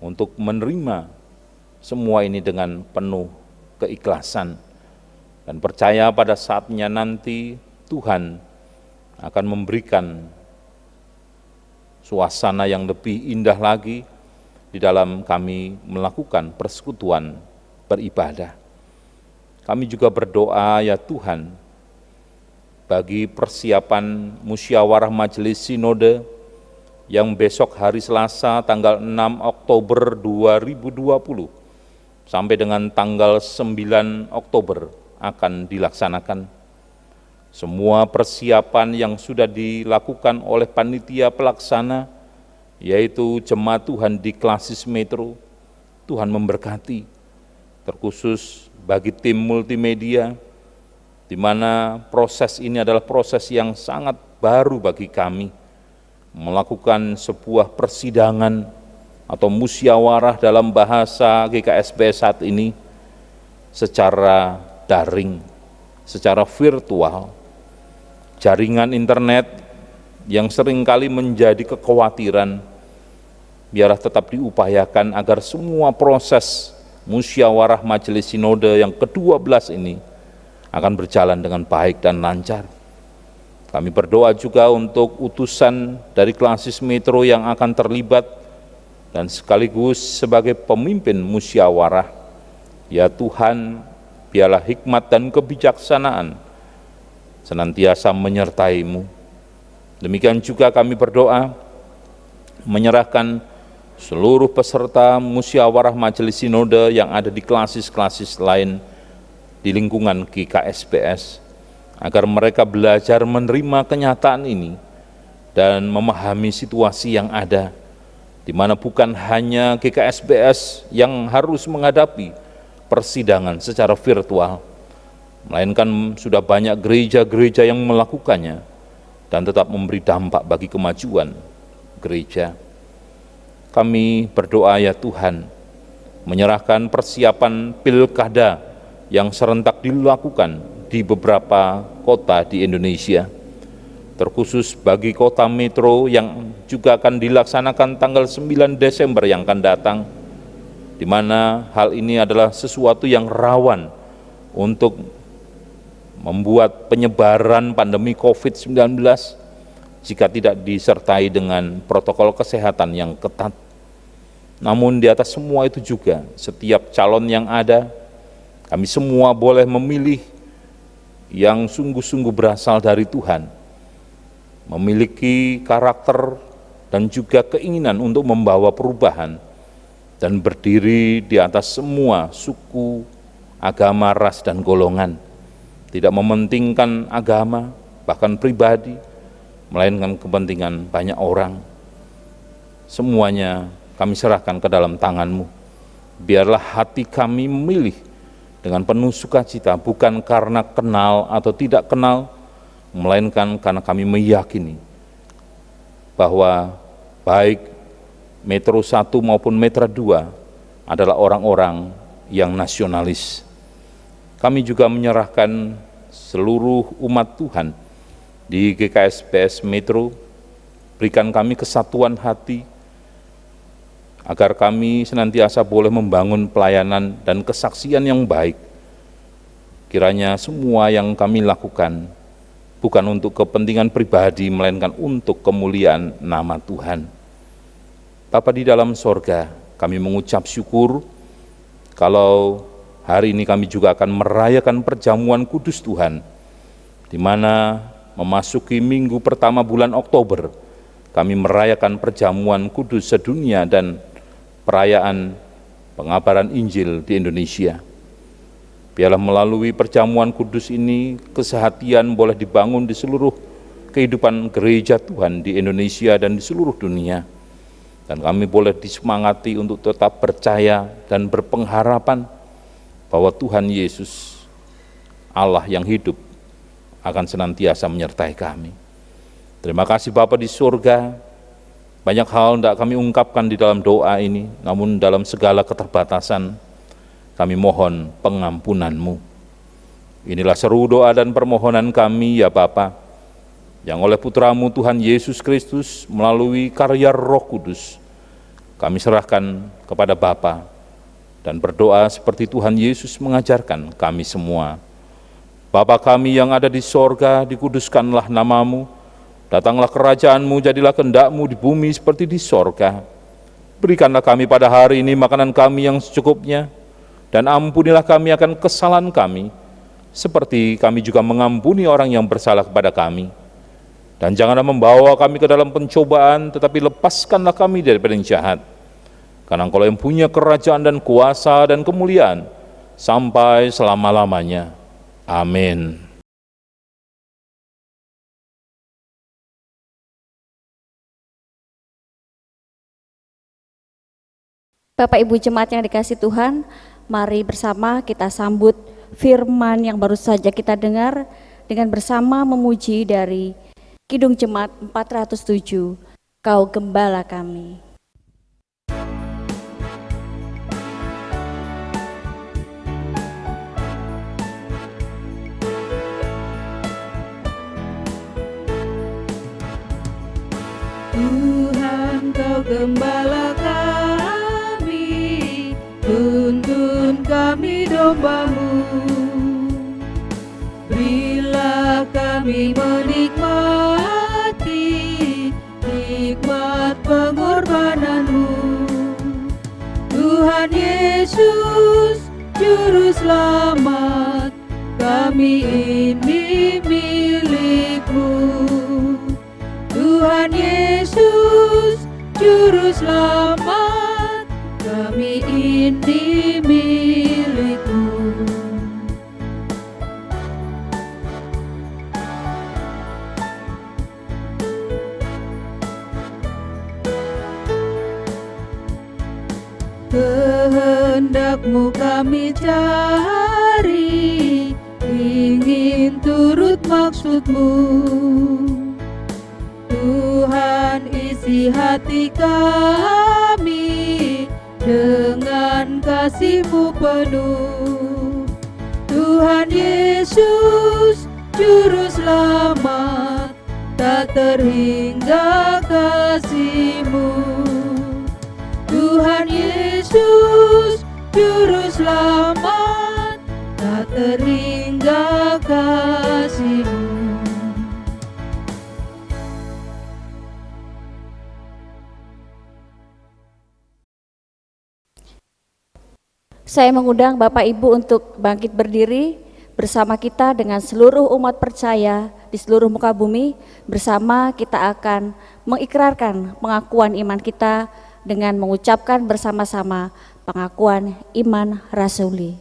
untuk menerima semua ini dengan penuh keikhlasan dan percaya pada saatnya nanti Tuhan akan memberikan suasana yang lebih indah lagi di dalam kami melakukan persekutuan beribadah. Kami juga berdoa ya Tuhan bagi persiapan musyawarah majelis sinode yang besok hari Selasa tanggal 6 Oktober 2020 sampai dengan tanggal 9 Oktober akan dilaksanakan. Semua persiapan yang sudah dilakukan oleh panitia pelaksana, yaitu jemaat Tuhan di Klasis Metro, Tuhan memberkati, terkhusus bagi tim multimedia, di mana proses ini adalah proses yang sangat baru bagi kami, melakukan sebuah persidangan atau musyawarah dalam bahasa GKSBS saat ini secara daring, secara virtual. Jaringan internet yang seringkali menjadi kekhawatiran, biarlah tetap diupayakan agar semua proses musyawarah majelis sinode yang ke-12 ini akan berjalan dengan baik dan lancar. Kami berdoa juga untuk utusan dari Klasis Metro yang akan terlibat dan sekaligus sebagai pemimpin musyawarah. Ya Tuhan, biarlah hikmat dan kebijaksanaan senantiasa menyertai-Mu. Demikian juga kami berdoa menyerahkan seluruh peserta musyawarah majelis sinode yang ada di klasis-klasis lain di lingkungan GKSBS, agar mereka belajar menerima kenyataan ini dan memahami situasi yang ada, di mana bukan hanya GKSBS yang harus menghadapi persidangan secara virtual, melainkan sudah banyak gereja-gereja yang melakukannya dan tetap memberi dampak bagi kemajuan gereja. Kami berdoa ya Tuhan, menyerahkan persiapan pilkada yang serentak dilakukan di beberapa kota di Indonesia, terkhusus bagi kota Metro yang juga akan dilaksanakan tanggal 9 Desember yang akan datang, di mana hal ini adalah sesuatu yang rawan untuk membuat penyebaran pandemi COVID-19 jika tidak disertai dengan protokol kesehatan yang ketat. Namun di atas semua itu juga, setiap calon yang ada, kami semua boleh memilih yang sungguh-sungguh berasal dari Tuhan, memiliki karakter dan juga keinginan untuk membawa perubahan dan berdiri di atas semua suku, agama, ras, dan golongan, tidak mementingkan agama, bahkan pribadi, melainkan kepentingan banyak orang. Semuanya kami serahkan ke dalam tangan-Mu. Biarlah hati kami memilih dengan penuh sukacita, bukan karena kenal atau tidak kenal, melainkan karena kami meyakini bahwa baik Metro 1 maupun Metro 2 adalah orang-orang yang nasionalis. Kami juga menyerahkan seluruh umat Tuhan di GKSBS Metro, berikan kami kesatuan hati, agar kami senantiasa boleh membangun pelayanan dan kesaksian yang baik. Kiranya semua yang kami lakukan bukan untuk kepentingan pribadi, melainkan untuk kemuliaan nama Tuhan. Bapa di dalam sorga, kami mengucap syukur kalau hari ini kami juga akan merayakan perjamuan kudus Tuhan, di mana memasuki minggu pertama bulan Oktober, kami merayakan perjamuan kudus sedunia dan perayaan pengabaran Injil di Indonesia. Biarlah melalui perjamuan kudus ini, kesehatian boleh dibangun di seluruh kehidupan gereja Tuhan di Indonesia dan di seluruh dunia. Dan kami boleh disemangati untuk tetap percaya dan berpengharapan bahwa Tuhan Yesus, Allah yang hidup, akan senantiasa menyertai kami. Terima kasih Bapa di surga. Banyak hal tidak kami ungkapkan di dalam doa ini, namun dalam segala keterbatasan, kami mohon pengampunan-Mu. Inilah seru doa dan permohonan kami ya Bapa, yang oleh Putra-Mu Tuhan Yesus Kristus melalui karya Roh Kudus, kami serahkan kepada Bapa dan berdoa seperti Tuhan Yesus mengajarkan kami semua. Bapa kami yang ada di sorga, dikuduskanlah nama-Mu, datanglah kerajaan-Mu, jadilah kehendak-Mu di bumi seperti di sorga. Berikanlah kami pada hari ini makanan kami yang secukupnya, dan ampunilah kami akan kesalahan kami, seperti kami juga mengampuni orang yang bersalah kepada kami. Dan janganlah membawa kami ke dalam pencobaan, tetapi lepaskanlah kami daripada yang jahat. Karena Engkau yang punya kerajaan dan kuasa dan kemuliaan, sampai selama-lamanya. Amin. Bapak Ibu Jemaat yang dikasihi Tuhan, mari bersama kita sambut firman yang baru saja kita dengar dengan bersama memuji dari Kidung Jemaat 407, Kau Gembala Kami. Tuhan, Kau Gembala kami, tuntun kami domba-Mu. Berilah kami menikmati nikmat pengorbanan-Mu. Tuhan Yesus, Juru Selamat, kami ini milik-Mu. Tuhan Yesus, Juru Selamat, kami ini milik-Mu. Kehendak-Mu kami cari, ingin turut maksud-Mu. Tuhan, isi hati kami dengan kasih-Mu penuh. Tuhan Yesus, Juru Selamat, tak terhingga kasih-Mu. Tuhan Yesus, Juru Selamat, tak terhingga kasih-Mu. Saya mengundang Bapak Ibu untuk bangkit berdiri bersama kita dengan seluruh umat percaya di seluruh muka bumi. Bersama kita akan mengikrarkan pengakuan iman kita dengan mengucapkan bersama-sama pengakuan iman rasuli.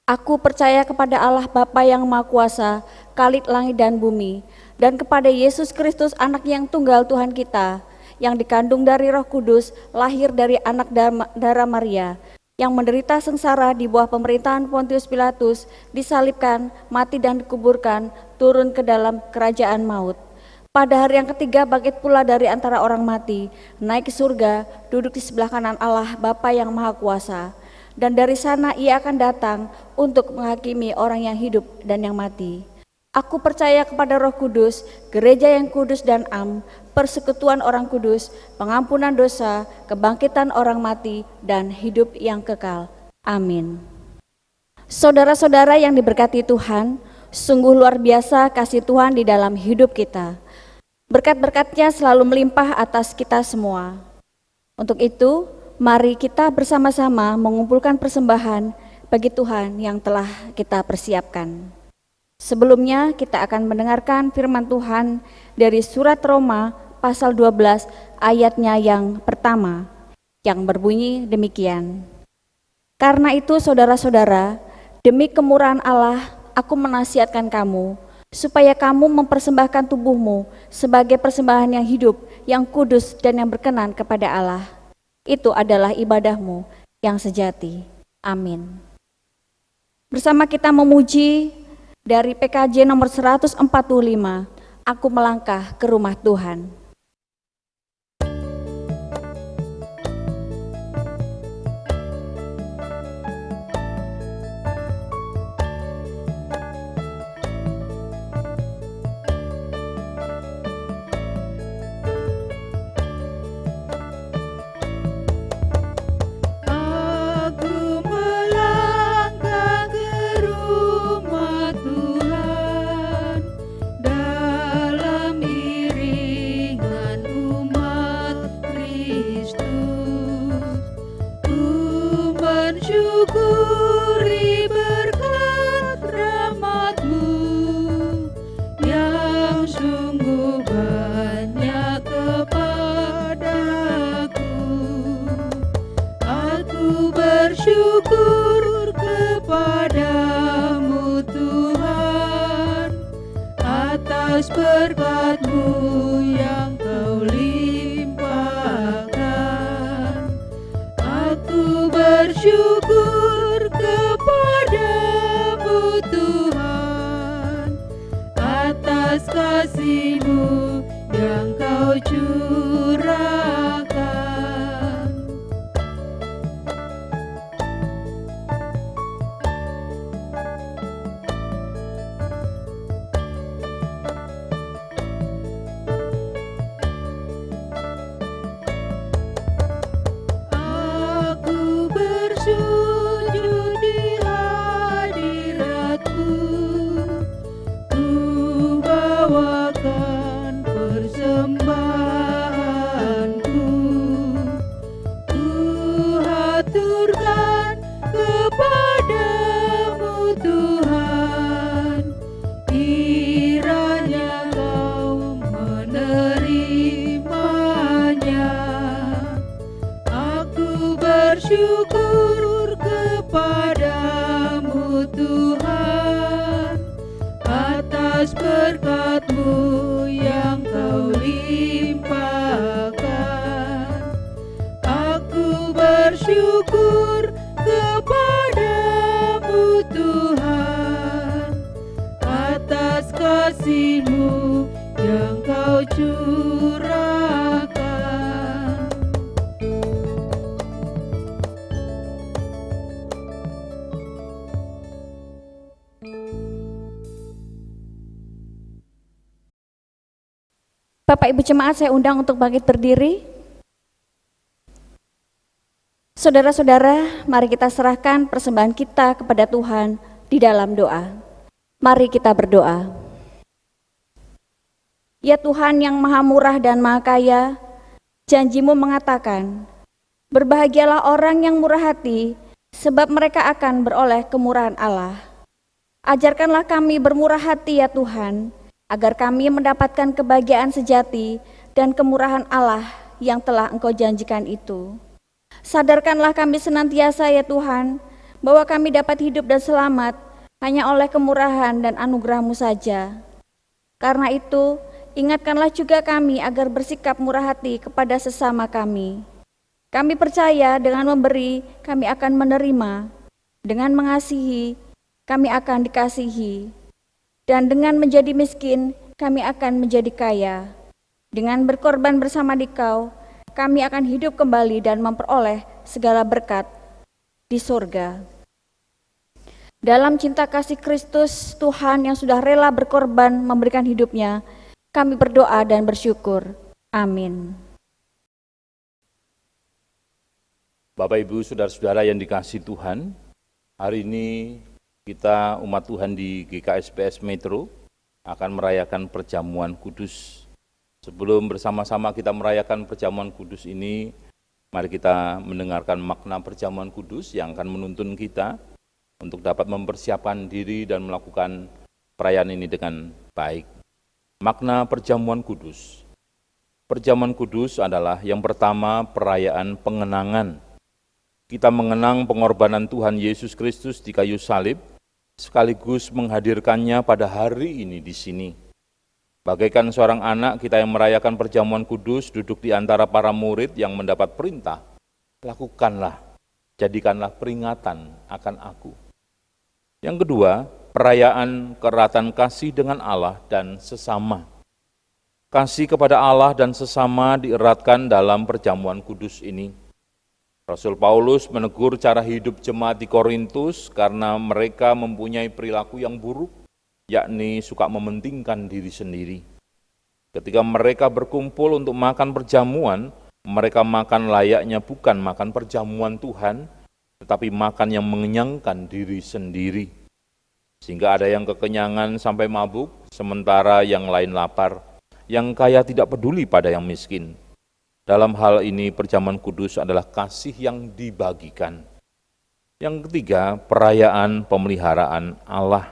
Aku percaya kepada Allah Bapa yang Maha Kuasa, Khalid langit dan bumi, dan kepada Yesus Kristus anak yang tunggal Tuhan kita, yang dikandung dari Roh Kudus, lahir dari anak darah Maria, yang menderita sengsara di bawah pemerintahan Pontius Pilatus, disalibkan, mati dan dikuburkan, turun ke dalam kerajaan maut. Pada hari yang ketiga bangkit pula dari antara orang mati, naik ke surga, duduk di sebelah kanan Allah Bapa yang Maha Kuasa. Dan dari sana ia akan datang untuk menghakimi orang yang hidup dan yang mati. Aku percaya kepada Roh Kudus, gereja yang kudus dan am, persekutuan orang kudus, pengampunan dosa, kebangkitan orang mati, dan hidup yang kekal. Amin. Saudara-saudara yang diberkati Tuhan, sungguh luar biasa kasih Tuhan di dalam hidup kita. Berkat-berkat-Nya selalu melimpah atas kita semua. Untuk itu, mari kita bersama-sama mengumpulkan persembahan bagi Tuhan yang telah kita persiapkan. Sebelumnya kita akan mendengarkan firman Tuhan dari surat Roma pasal 12 ayatnya yang pertama yang berbunyi demikian. Karena itu saudara-saudara, demi kemurahan Allah, aku menasihatkan kamu, supaya kamu mempersembahkan tubuhmu sebagai persembahan yang hidup, yang kudus dan yang berkenan kepada Allah. Itu adalah ibadahmu yang sejati. Amin. Bersama kita memuji dari PKJ nomor 145, Aku Melangkah ke Rumah Tuhan. Syukuri berkat rahmat-Mu yang sungguh banyak kepadaku. Aku bersyukur kepadamu Tuhan, atas berkat-Mu yang Kau limpahkan. Aku bersyukur kepadamu Tuhan, atas kasih-Mu yang Kau curahkan. Aku bersujud di hadirat-Mu, ku bawakan persembahanku, ku haturkan kepadamu Tuhan, kiranya Kau menerimanya. Aku bersyukur kepadamu Tuhan, atas berkat-Mu yang Kau limpahkan. Aku bersyukur kepadamu Tuhan, atas kasih-Mu yang Kau curahkan. Bapak Ibu Jemaat, saya undang untuk bangkit berdiri. Saudara-saudara, mari kita serahkan persembahan kita kepada Tuhan di dalam doa. Mari kita berdoa. Ya Tuhan yang maha murah dan maha kaya, janji-Mu mengatakan, berbahagialah orang yang murah hati, sebab mereka akan beroleh kemurahan Allah. Ajarkanlah kami bermurah hati ya Tuhan, agar kami mendapatkan kebahagiaan sejati dan kemurahan Allah yang telah Engkau janjikan itu. Sadarkanlah kami senantiasa ya Tuhan, bahwa kami dapat hidup dan selamat hanya oleh kemurahan dan anugerah-Mu saja. Karena itu, ingatkanlah juga kami agar bersikap murah hati kepada sesama kami. Kami percaya dengan memberi, kami akan menerima. Dengan mengasihi, kami akan dikasihi. Dan dengan menjadi miskin, kami akan menjadi kaya. Dengan berkorban bersama Dikau, kami akan hidup kembali dan memperoleh segala berkat di surga. Dalam cinta kasih Kristus, Tuhan yang sudah rela berkorban memberikan hidupnya, kami berdoa dan bersyukur. Amin. Bapak, Ibu, Saudara-saudara yang dikasihi Tuhan, hari ini kita umat Tuhan di GKSPS Metro akan merayakan perjamuan kudus. Sebelum bersama-sama kita merayakan perjamuan kudus ini, mari kita mendengarkan makna perjamuan kudus yang akan menuntun kita untuk dapat mempersiapkan diri dan melakukan perayaan ini dengan baik. Makna perjamuan kudus. Perjamuan kudus adalah yang pertama perayaan pengenangan kita mengenang pengorbanan Tuhan Yesus Kristus di kayu salib, sekaligus menghadirkannya pada hari ini di sini. Bagaikan seorang anak, kita yang merayakan perjamuan kudus duduk di antara para murid yang mendapat perintah, lakukanlah, jadikanlah peringatan akan aku. Yang kedua, perayaan keratan kasih dengan Allah dan sesama. Kasih kepada Allah dan sesama dieratkan dalam perjamuan kudus ini. Rasul Paulus menegur cara hidup jemaat di Korintus karena mereka mempunyai perilaku yang buruk, yakni suka mementingkan diri sendiri. Ketika mereka berkumpul untuk makan perjamuan, mereka makan layaknya bukan makan perjamuan Tuhan, tetapi makan yang mengenyangkan diri sendiri. Sehingga ada yang kekenyangan sampai mabuk, sementara yang lain lapar. Yang kaya tidak peduli pada yang miskin. Dalam hal ini perjamuan kudus adalah kasih yang dibagikan. Yang ketiga, perayaan pemeliharaan Allah.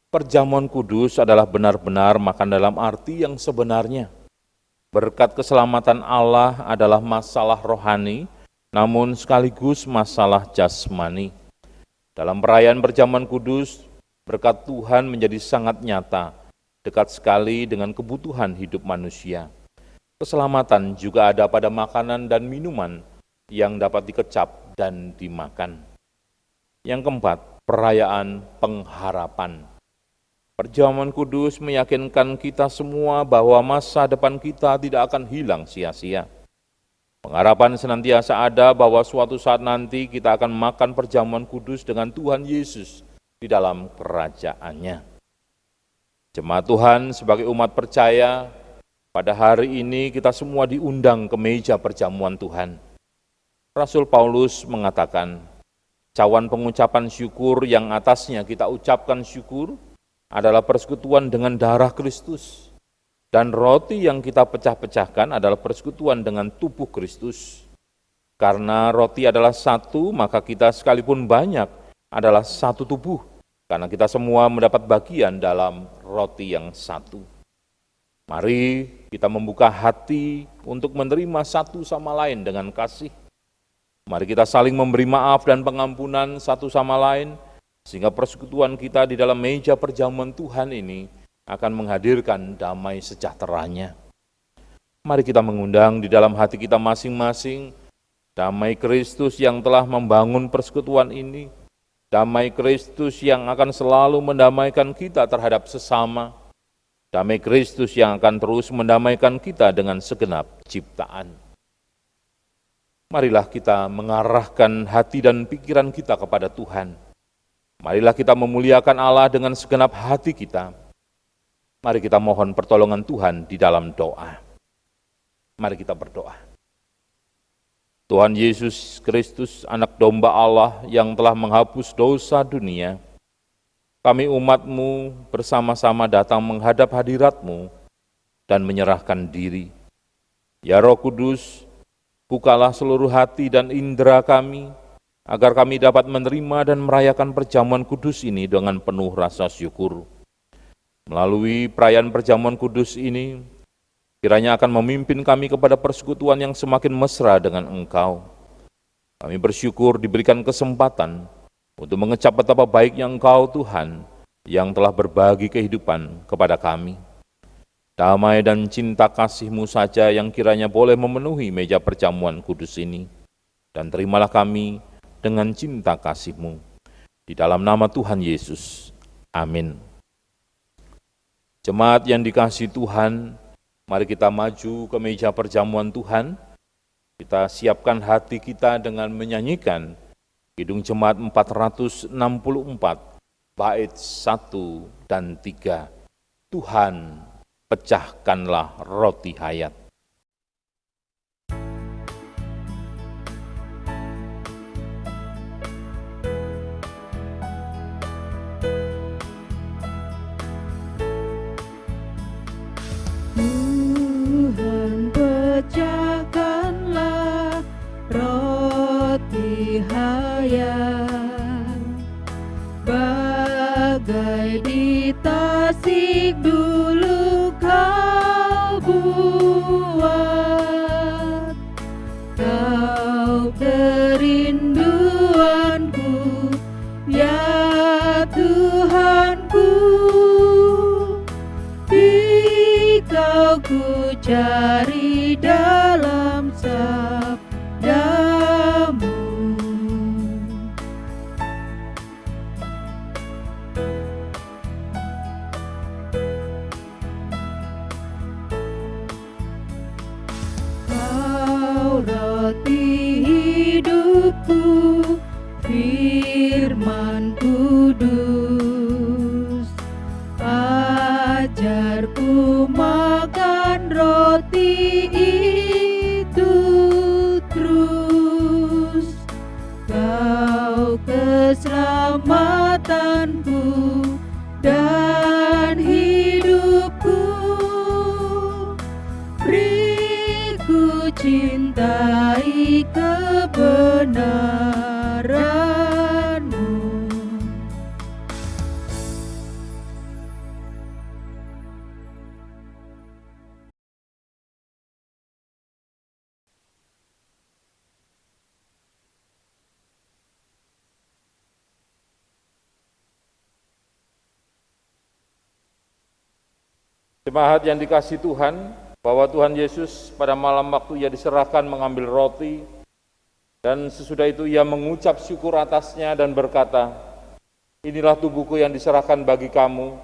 Perjamuan kudus adalah benar-benar makan dalam arti yang sebenarnya. Berkat keselamatan Allah adalah masalah rohani, namun sekaligus masalah jasmani. Dalam perayaan perjamuan kudus, berkat Tuhan menjadi sangat nyata, dekat sekali dengan kebutuhan hidup manusia. Keselamatan juga ada pada makanan dan minuman yang dapat dikecap dan dimakan. Yang keempat, perayaan pengharapan. Perjamuan kudus meyakinkan kita semua bahwa masa depan kita tidak akan hilang sia-sia. Pengharapan senantiasa ada bahwa suatu saat nanti kita akan makan perjamuan kudus dengan Tuhan Yesus di dalam kerajaannya. Jemaat Tuhan sebagai umat percaya, pada hari ini kita semua diundang ke meja perjamuan Tuhan. Rasul Paulus mengatakan, cawan pengucapan syukur yang atasnya kita ucapkan syukur adalah persekutuan dengan darah Kristus. Dan roti yang kita pecah-pecahkan adalah persekutuan dengan tubuh Kristus. Karena roti adalah satu, maka kita sekalipun banyak adalah satu tubuh. Karena kita semua mendapat bagian dalam roti yang satu. Mari kita membuka hati untuk menerima satu sama lain dengan kasih. Mari kita saling memberi maaf dan pengampunan satu sama lain, sehingga persekutuan kita di dalam meja perjamuan Tuhan ini akan menghadirkan damai sejahteranya. Mari kita mengundang di dalam hati kita masing-masing damai Kristus yang telah membangun persekutuan ini, damai Kristus yang akan selalu mendamaikan kita terhadap sesama, damai Kristus yang akan terus mendamaikan kita dengan segenap ciptaan. Marilah kita mengarahkan hati dan pikiran kita kepada Tuhan. Marilah kita memuliakan Allah dengan segenap hati kita. Mari kita mohon pertolongan Tuhan di dalam doa. Mari kita berdoa. Tuhan Yesus Kristus, anak domba Allah yang telah menghapus dosa dunia, kami umat-Mu bersama-sama datang menghadap hadirat-Mu dan menyerahkan diri. Ya Roh Kudus, bukalah seluruh hati dan indera kami, agar kami dapat menerima dan merayakan perjamuan kudus ini dengan penuh rasa syukur. Melalui perayaan perjamuan kudus ini, kiranya akan memimpin kami kepada persekutuan yang semakin mesra dengan Engkau. Kami bersyukur diberikan kesempatan untuk mengecap betapa baiknya Engkau Tuhan yang telah berbagi kehidupan kepada kami. Damai dan cinta kasih-Mu saja yang kiranya boleh memenuhi meja perjamuan kudus ini. Dan terimalah kami dengan cinta kasih-Mu. Di dalam nama Tuhan Yesus. Amin. Jemaat yang dikasihi Tuhan, mari kita maju ke meja perjamuan Tuhan. Kita siapkan hati kita dengan menyanyikan Kidung Jemaat 464, bait 1 dan 3. Tuhan, pecahkanlah roti hayat. Tuhan, pecahkanlah roti hayat, bagai di tasik dulu Kau buat. Kau beri ku cari dalam sabdamu. Kau roti hidupku, firman kudus, ajarku makan roti itu terus. Kau keselamatanku dan hidupku, beriku cintai kebenaranmu. Jemaat yang dikasihi Tuhan, bahwa Tuhan Yesus pada malam waktu Ia diserahkan mengambil roti, dan sesudah itu Ia mengucap syukur atasnya dan berkata, "Inilah tubuhku yang diserahkan bagi kamu,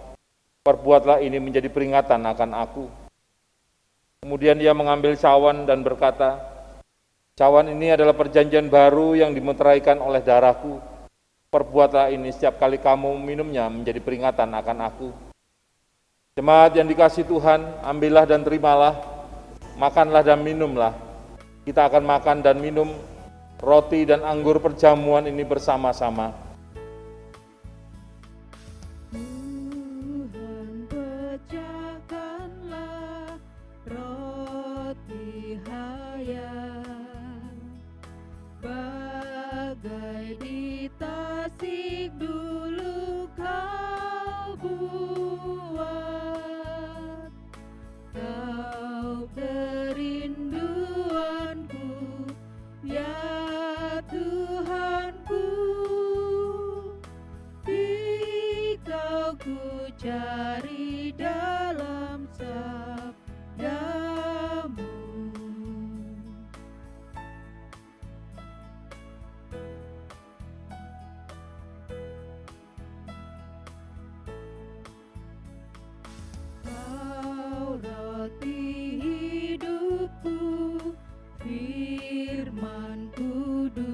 perbuatlah ini menjadi peringatan akan aku." Kemudian Ia mengambil cawan dan berkata, "Cawan ini adalah perjanjian baru yang dimeteraikan oleh darahku, perbuatlah ini setiap kali kamu minumnya menjadi peringatan akan aku." Jemaat yang dikasihi Tuhan, ambillah dan terimalah, makanlah dan minumlah. Kita akan makan dan minum roti dan anggur perjamuan ini bersama-sama. Tuhan, pecahkanlah roti hayat, bagai di tasik dulu kau buat. Kau kerinduanku, ya Tuhanku, di Kau ku cari dalam sabdamu. Kau roti hidupku, firman kudus,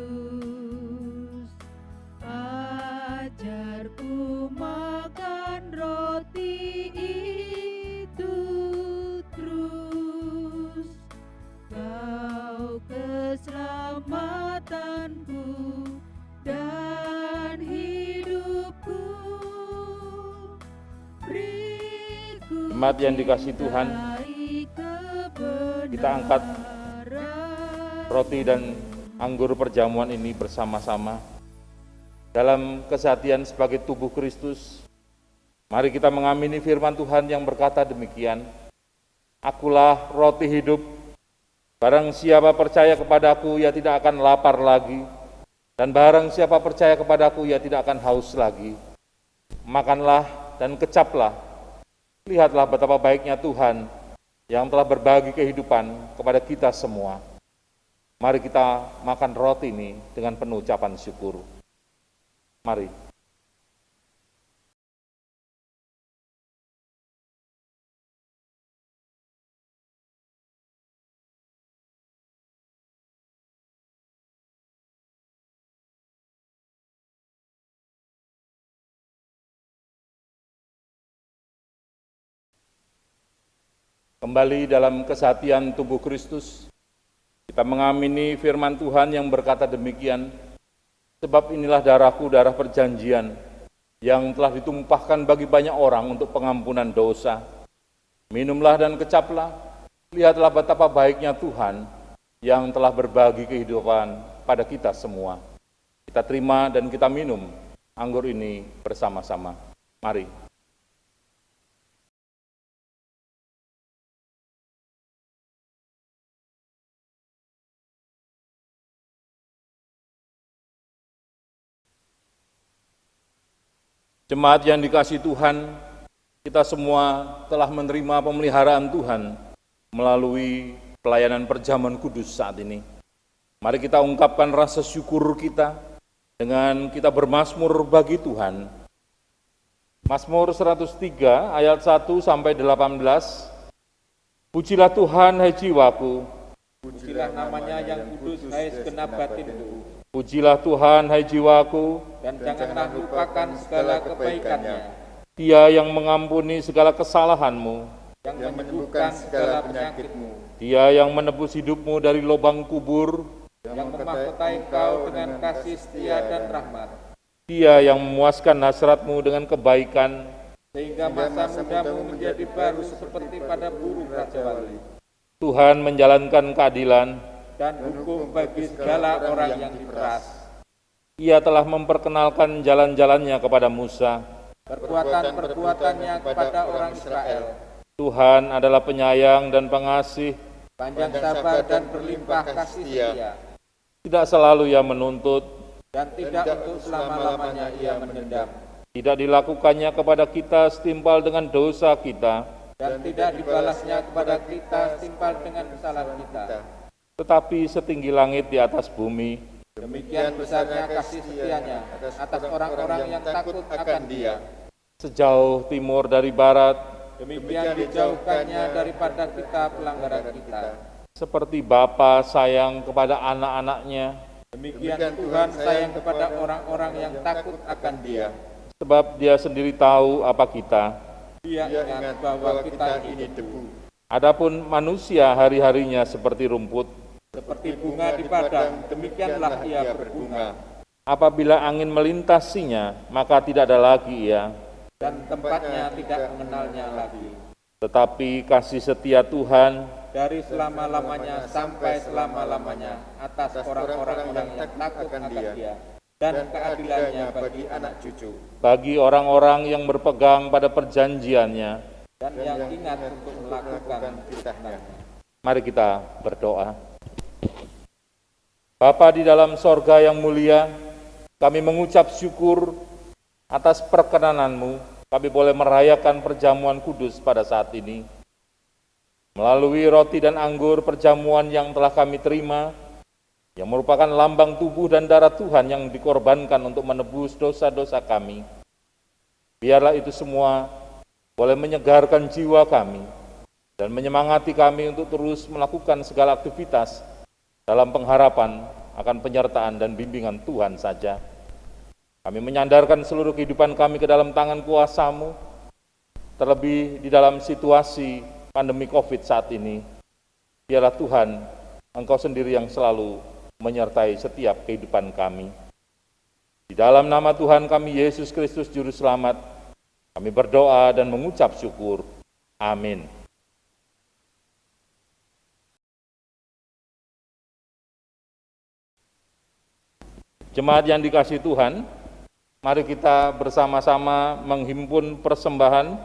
ajarku makan roti itu terus. Kau keselamatanku dan hidupku, beriku Jemaat yang dikasihi Tuhan, kita angkat roti dan anggur perjamuan ini bersama-sama dalam kesehatian sebagai tubuh Kristus. Mari kita mengamini firman Tuhan yang berkata demikian, "Akulah roti hidup, barang siapa percaya kepadaku, ia tidak akan lapar lagi, dan barang siapa percaya kepadaku, ia tidak akan haus lagi. Makanlah dan kecaplah, lihatlah betapa baiknya Tuhan yang telah berbagi kehidupan kepada kita semua." Mari kita makan roti ini dengan penuh ucapan syukur. Mari. Kembali dalam kesehatian tubuh Kristus, kita mengamini firman Tuhan yang berkata demikian, "Sebab inilah darahku, darah perjanjian, yang telah ditumpahkan bagi banyak orang untuk pengampunan dosa. Minumlah dan kecaplah, lihatlah betapa baiknya Tuhan yang telah berbagi kehidupan pada kita semua." Kita terima dan kita minum anggur ini bersama-sama. Mari. Jemaat yang dikasihi Tuhan, kita semua telah menerima pemeliharaan Tuhan melalui pelayanan perjamuan kudus saat ini. Mari kita ungkapkan rasa syukur kita dengan kita bermazmur bagi Tuhan. Mazmur 103 ayat 1 sampai 18. Pujilah Tuhan, hai jiwaku. Pujilah namanya yang kudus, hai segenap batinku. Pujilah Tuhan, hai jiwaku. Dan janganlah lupakan segala kebaikannya, Dia yang mengampuni segala kesalahanmu, yang menyembuhkan segala penyakitmu, Dia yang menebus hidupmu dari lubang kubur, yang memahkotai engkau dengan kasih setia dan rahmat, Dia yang memuaskan hasratmu dengan kebaikan, sehingga masa mudamu menjadi baru seperti pada burung Raja Wali. Tuhan menjalankan keadilan, Dan hukum bagi segala orang yang diperas. Ia telah memperkenalkan jalan-jalannya kepada Musa. Perbuatan-perbuatannya kepada orang Israel. Tuhan adalah penyayang dan pengasih, Panjang sabar dan berlimpah kasih setia. tidak selalu Ia menuntut, Dan tidak untuk selama-lamanya ia mendendam. tidak dilakukannya kepada kita setimpal dengan dosa kita, Dan tidak dibalasnya kepada kita setimpal dengan kesalahan kita. tetapi setinggi langit di atas bumi, Demikian besarnya kasih setianya atas orang-orang yang takut akan Dia. sejauh timur dari barat, Demikian dijauhkannya daripada kita pelanggaran kita. seperti Bapa sayang kepada anak-anaknya, Demikian Tuhan sayang kepada orang-orang yang takut akan Dia. sebab Dia sendiri tahu apa kita. Dia ingat bahwa kita ini debu, Adapun manusia hari-harinya seperti rumput, seperti bunga di padang, demikianlah ia berbunga. apabila angin melintasinya, maka tidak ada lagi ia. Dan tempatnya tidak mengenalnya lagi. Tetapi kasih setia Tuhan Dari selama-lamanya sampai selama-lamanya atas orang-orang yang takut akan Dia. Dan keadilannya bagi anak cucu. bagi orang-orang yang berpegang pada perjanjiannya. Dan yang ingat untuk melakukan titahnya. Mari kita berdoa. Bapa di dalam sorga yang mulia, kami mengucap syukur atas perkenanan-Mu. Kami boleh merayakan perjamuan kudus pada saat ini. Melalui roti dan anggur perjamuan yang telah kami terima, yang merupakan lambang tubuh dan darah Tuhan yang dikorbankan untuk menebus dosa-dosa kami. Biarlah itu semua boleh menyegarkan jiwa kami dan menyemangati kami untuk terus melakukan segala aktivitas dalam pengharapan akan penyertaan dan bimbingan Tuhan saja. Kami menyandarkan seluruh kehidupan kami ke dalam tangan kuasa-Mu, terlebih di dalam situasi pandemi COVID saat ini. Biarlah Tuhan, Engkau sendiri yang selalu menyertai setiap kehidupan kami. Di dalam nama Tuhan kami, Yesus Kristus Juru Selamat, kami berdoa dan mengucap syukur. Amin. Jemaat yang dikasihi Tuhan, mari kita bersama-sama menghimpun persembahan.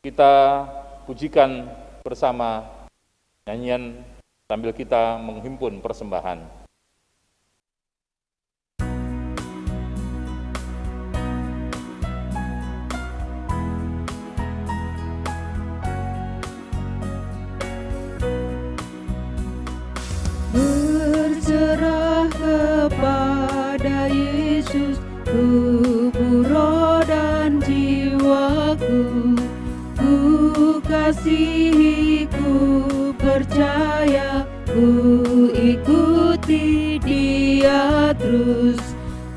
Kita pujikan bersama nyanyian sambil kita menghimpun persembahan. Berserah kepada Yesus, tubuh, roh, dan jiwaku. Ku kasihi, ku percaya, ku ikuti Dia terus.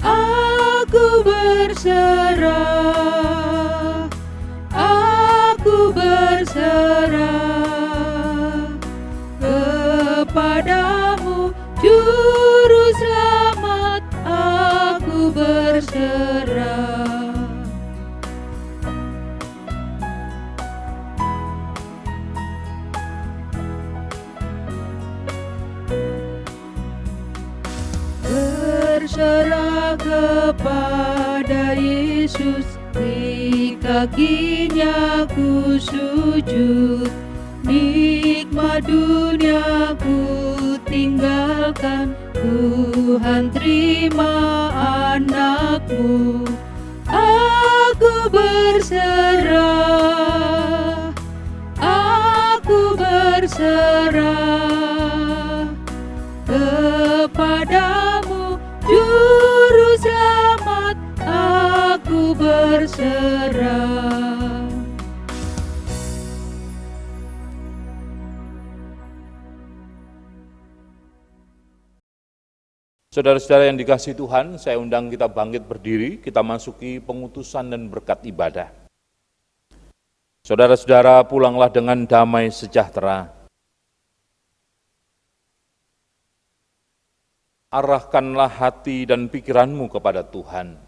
Aku berserah, aku berserah kepadamu, Juru Selamat, aku berserah. Berserah kepada Yesus, di kakinya ku sujud. Nikmat dunia ku tinggalkan, Tuhan terima anakmu. Aku berserah, aku berserah berserah kepadamu, Juru Selamat, aku berserah. Saudara-saudara yang dikasihi Tuhan, saya undang kita bangkit berdiri, kita masuki pengutusan dan berkat ibadah. Saudara-saudara, pulanglah dengan damai sejahtera. Arahkanlah hati dan pikiranmu kepada Tuhan.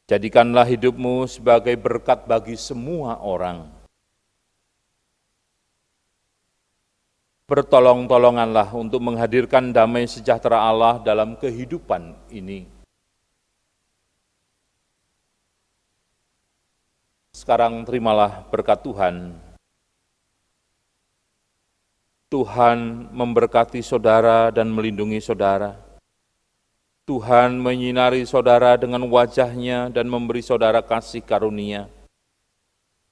Jadikanlah hidupmu sebagai berkat bagi semua orang. Bertolong-tolonganlah untuk menghadirkan damai sejahtera Allah dalam kehidupan ini. Sekarang terimalah berkat Tuhan. Tuhan memberkati saudara dan melindungi saudara. Tuhan menyinari saudara dengan wajah-Nya dan memberi saudara kasih karunia.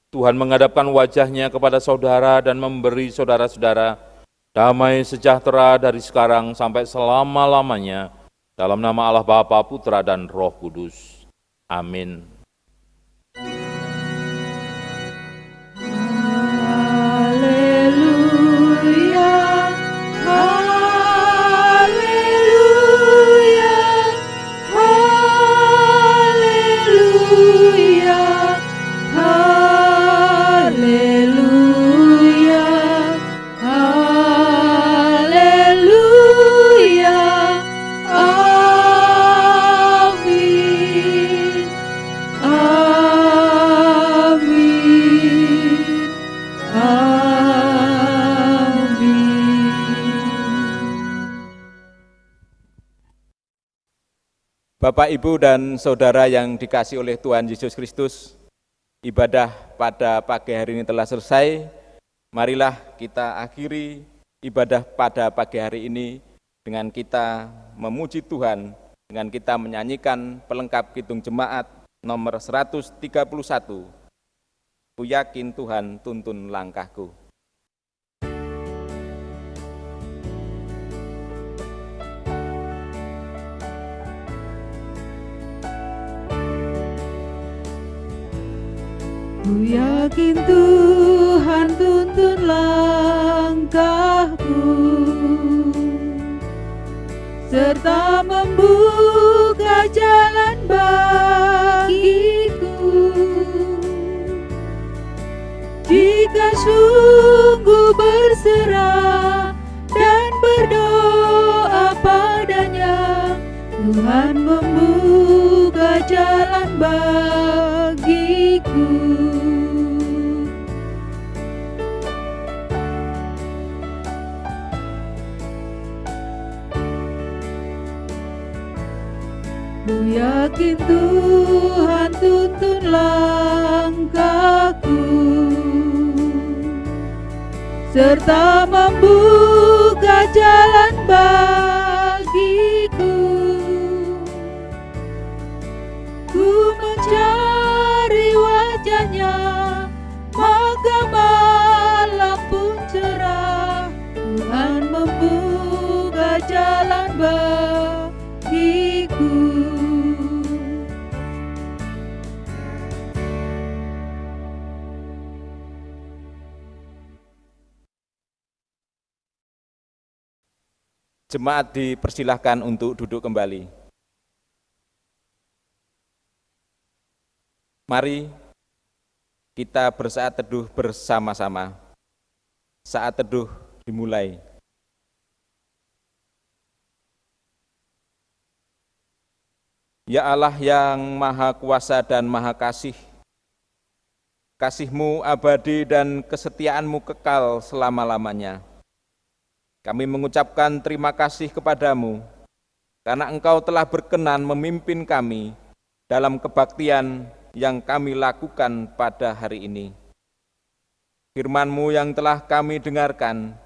Tuhan menghadapkan wajah-Nya kepada saudara dan memberi saudara-saudara damai sejahtera dari sekarang sampai selama-lamanya, dalam nama Allah Bapa, Putra, dan Roh Kudus. Amin. Haleluya, haleluya, haleluya, haleluya, haleluya, amin, amin, amin. Bapak, Ibu, dan Saudara yang dikasihi oleh Tuhan Yesus Kristus, ibadah pada pagi hari ini telah selesai. Marilah kita akhiri ibadah pada pagi hari ini dengan kita memuji Tuhan, dengan kita menyanyikan pelengkap Kidung Jemaat nomor 131. Ku yakin Tuhan tuntun langkahku. Ku yakin Tuhan tuntun langkahku, serta membuka jalan bagiku. Jika sungguh berserah dan berdoa padanya, Tuhan membuka jalan bagiku. Ku yakin Tuhan tuntun langkahku, serta membuka jalan bagiku. Ku mencari wajah-Nya, maka malam pun cerah. Tuhan membuka jalan bagiku. Jemaat dipersilahkan untuk duduk kembali. Mari kita bersaat teduh bersama-sama. Saat teduh dimulai. Ya Allah yang Maha Kuasa dan Maha Kasih, kasih-Mu abadi dan kesetiaan-Mu kekal selama-lamanya. Kami mengucapkan terima kasih kepadamu, karena Engkau telah berkenan memimpin kami dalam kebaktian yang kami lakukan pada hari ini. Firman-Mu yang telah kami dengarkan,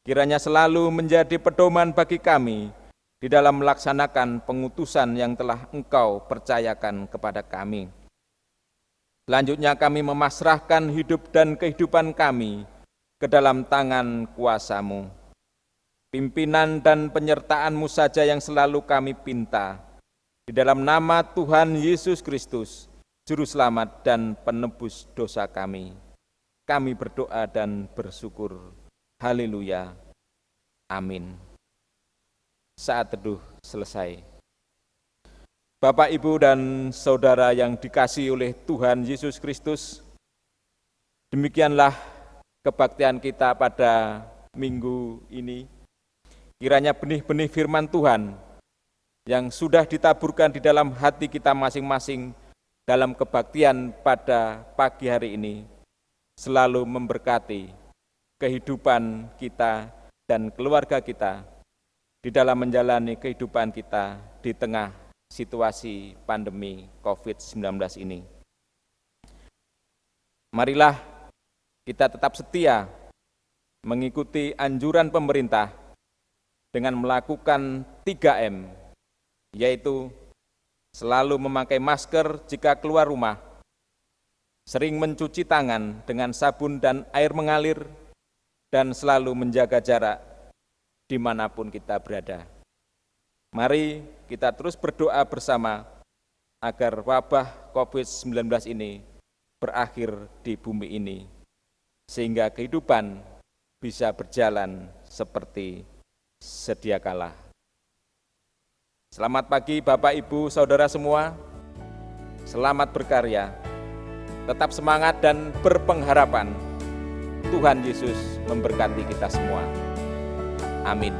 kiranya selalu menjadi pedoman bagi kami di dalam melaksanakan pengutusan yang telah Engkau percayakan kepada kami. Selanjutnya kami memasrahkan hidup dan kehidupan kami ke dalam tangan kuasa-Mu. Pimpinan dan penyertaan-Mu saja yang selalu kami pinta. Di dalam nama Tuhan Yesus Kristus, Juru Selamat dan Penebus dosa kami berdoa dan bersyukur. Haleluya. Amin. Saat teduh selesai. Bapak, Ibu, dan Saudara yang dikasihi oleh Tuhan Yesus Kristus, demikianlah kebaktian kita pada minggu ini. Kiranya benih-benih firman Tuhan yang sudah ditaburkan di dalam hati kita masing-masing dalam kebaktian pada pagi hari ini selalu memberkati kehidupan kita dan keluarga kita di dalam menjalani kehidupan kita di tengah situasi pandemi COVID-19 ini. Marilah kita tetap setia mengikuti anjuran pemerintah dengan melakukan 3M, yaitu selalu memakai masker jika keluar rumah, sering mencuci tangan dengan sabun dan air mengalir, dan selalu menjaga jarak dimanapun kita berada. Mari kita terus berdoa bersama agar wabah COVID-19 ini berakhir di bumi ini, sehingga kehidupan bisa berjalan seperti sedia kala. Selamat pagi Bapak, Ibu, Saudara semua. Selamat berkarya. Tetap semangat dan berpengharapan. Tuhan Yesus memberkati kita semua. Amin.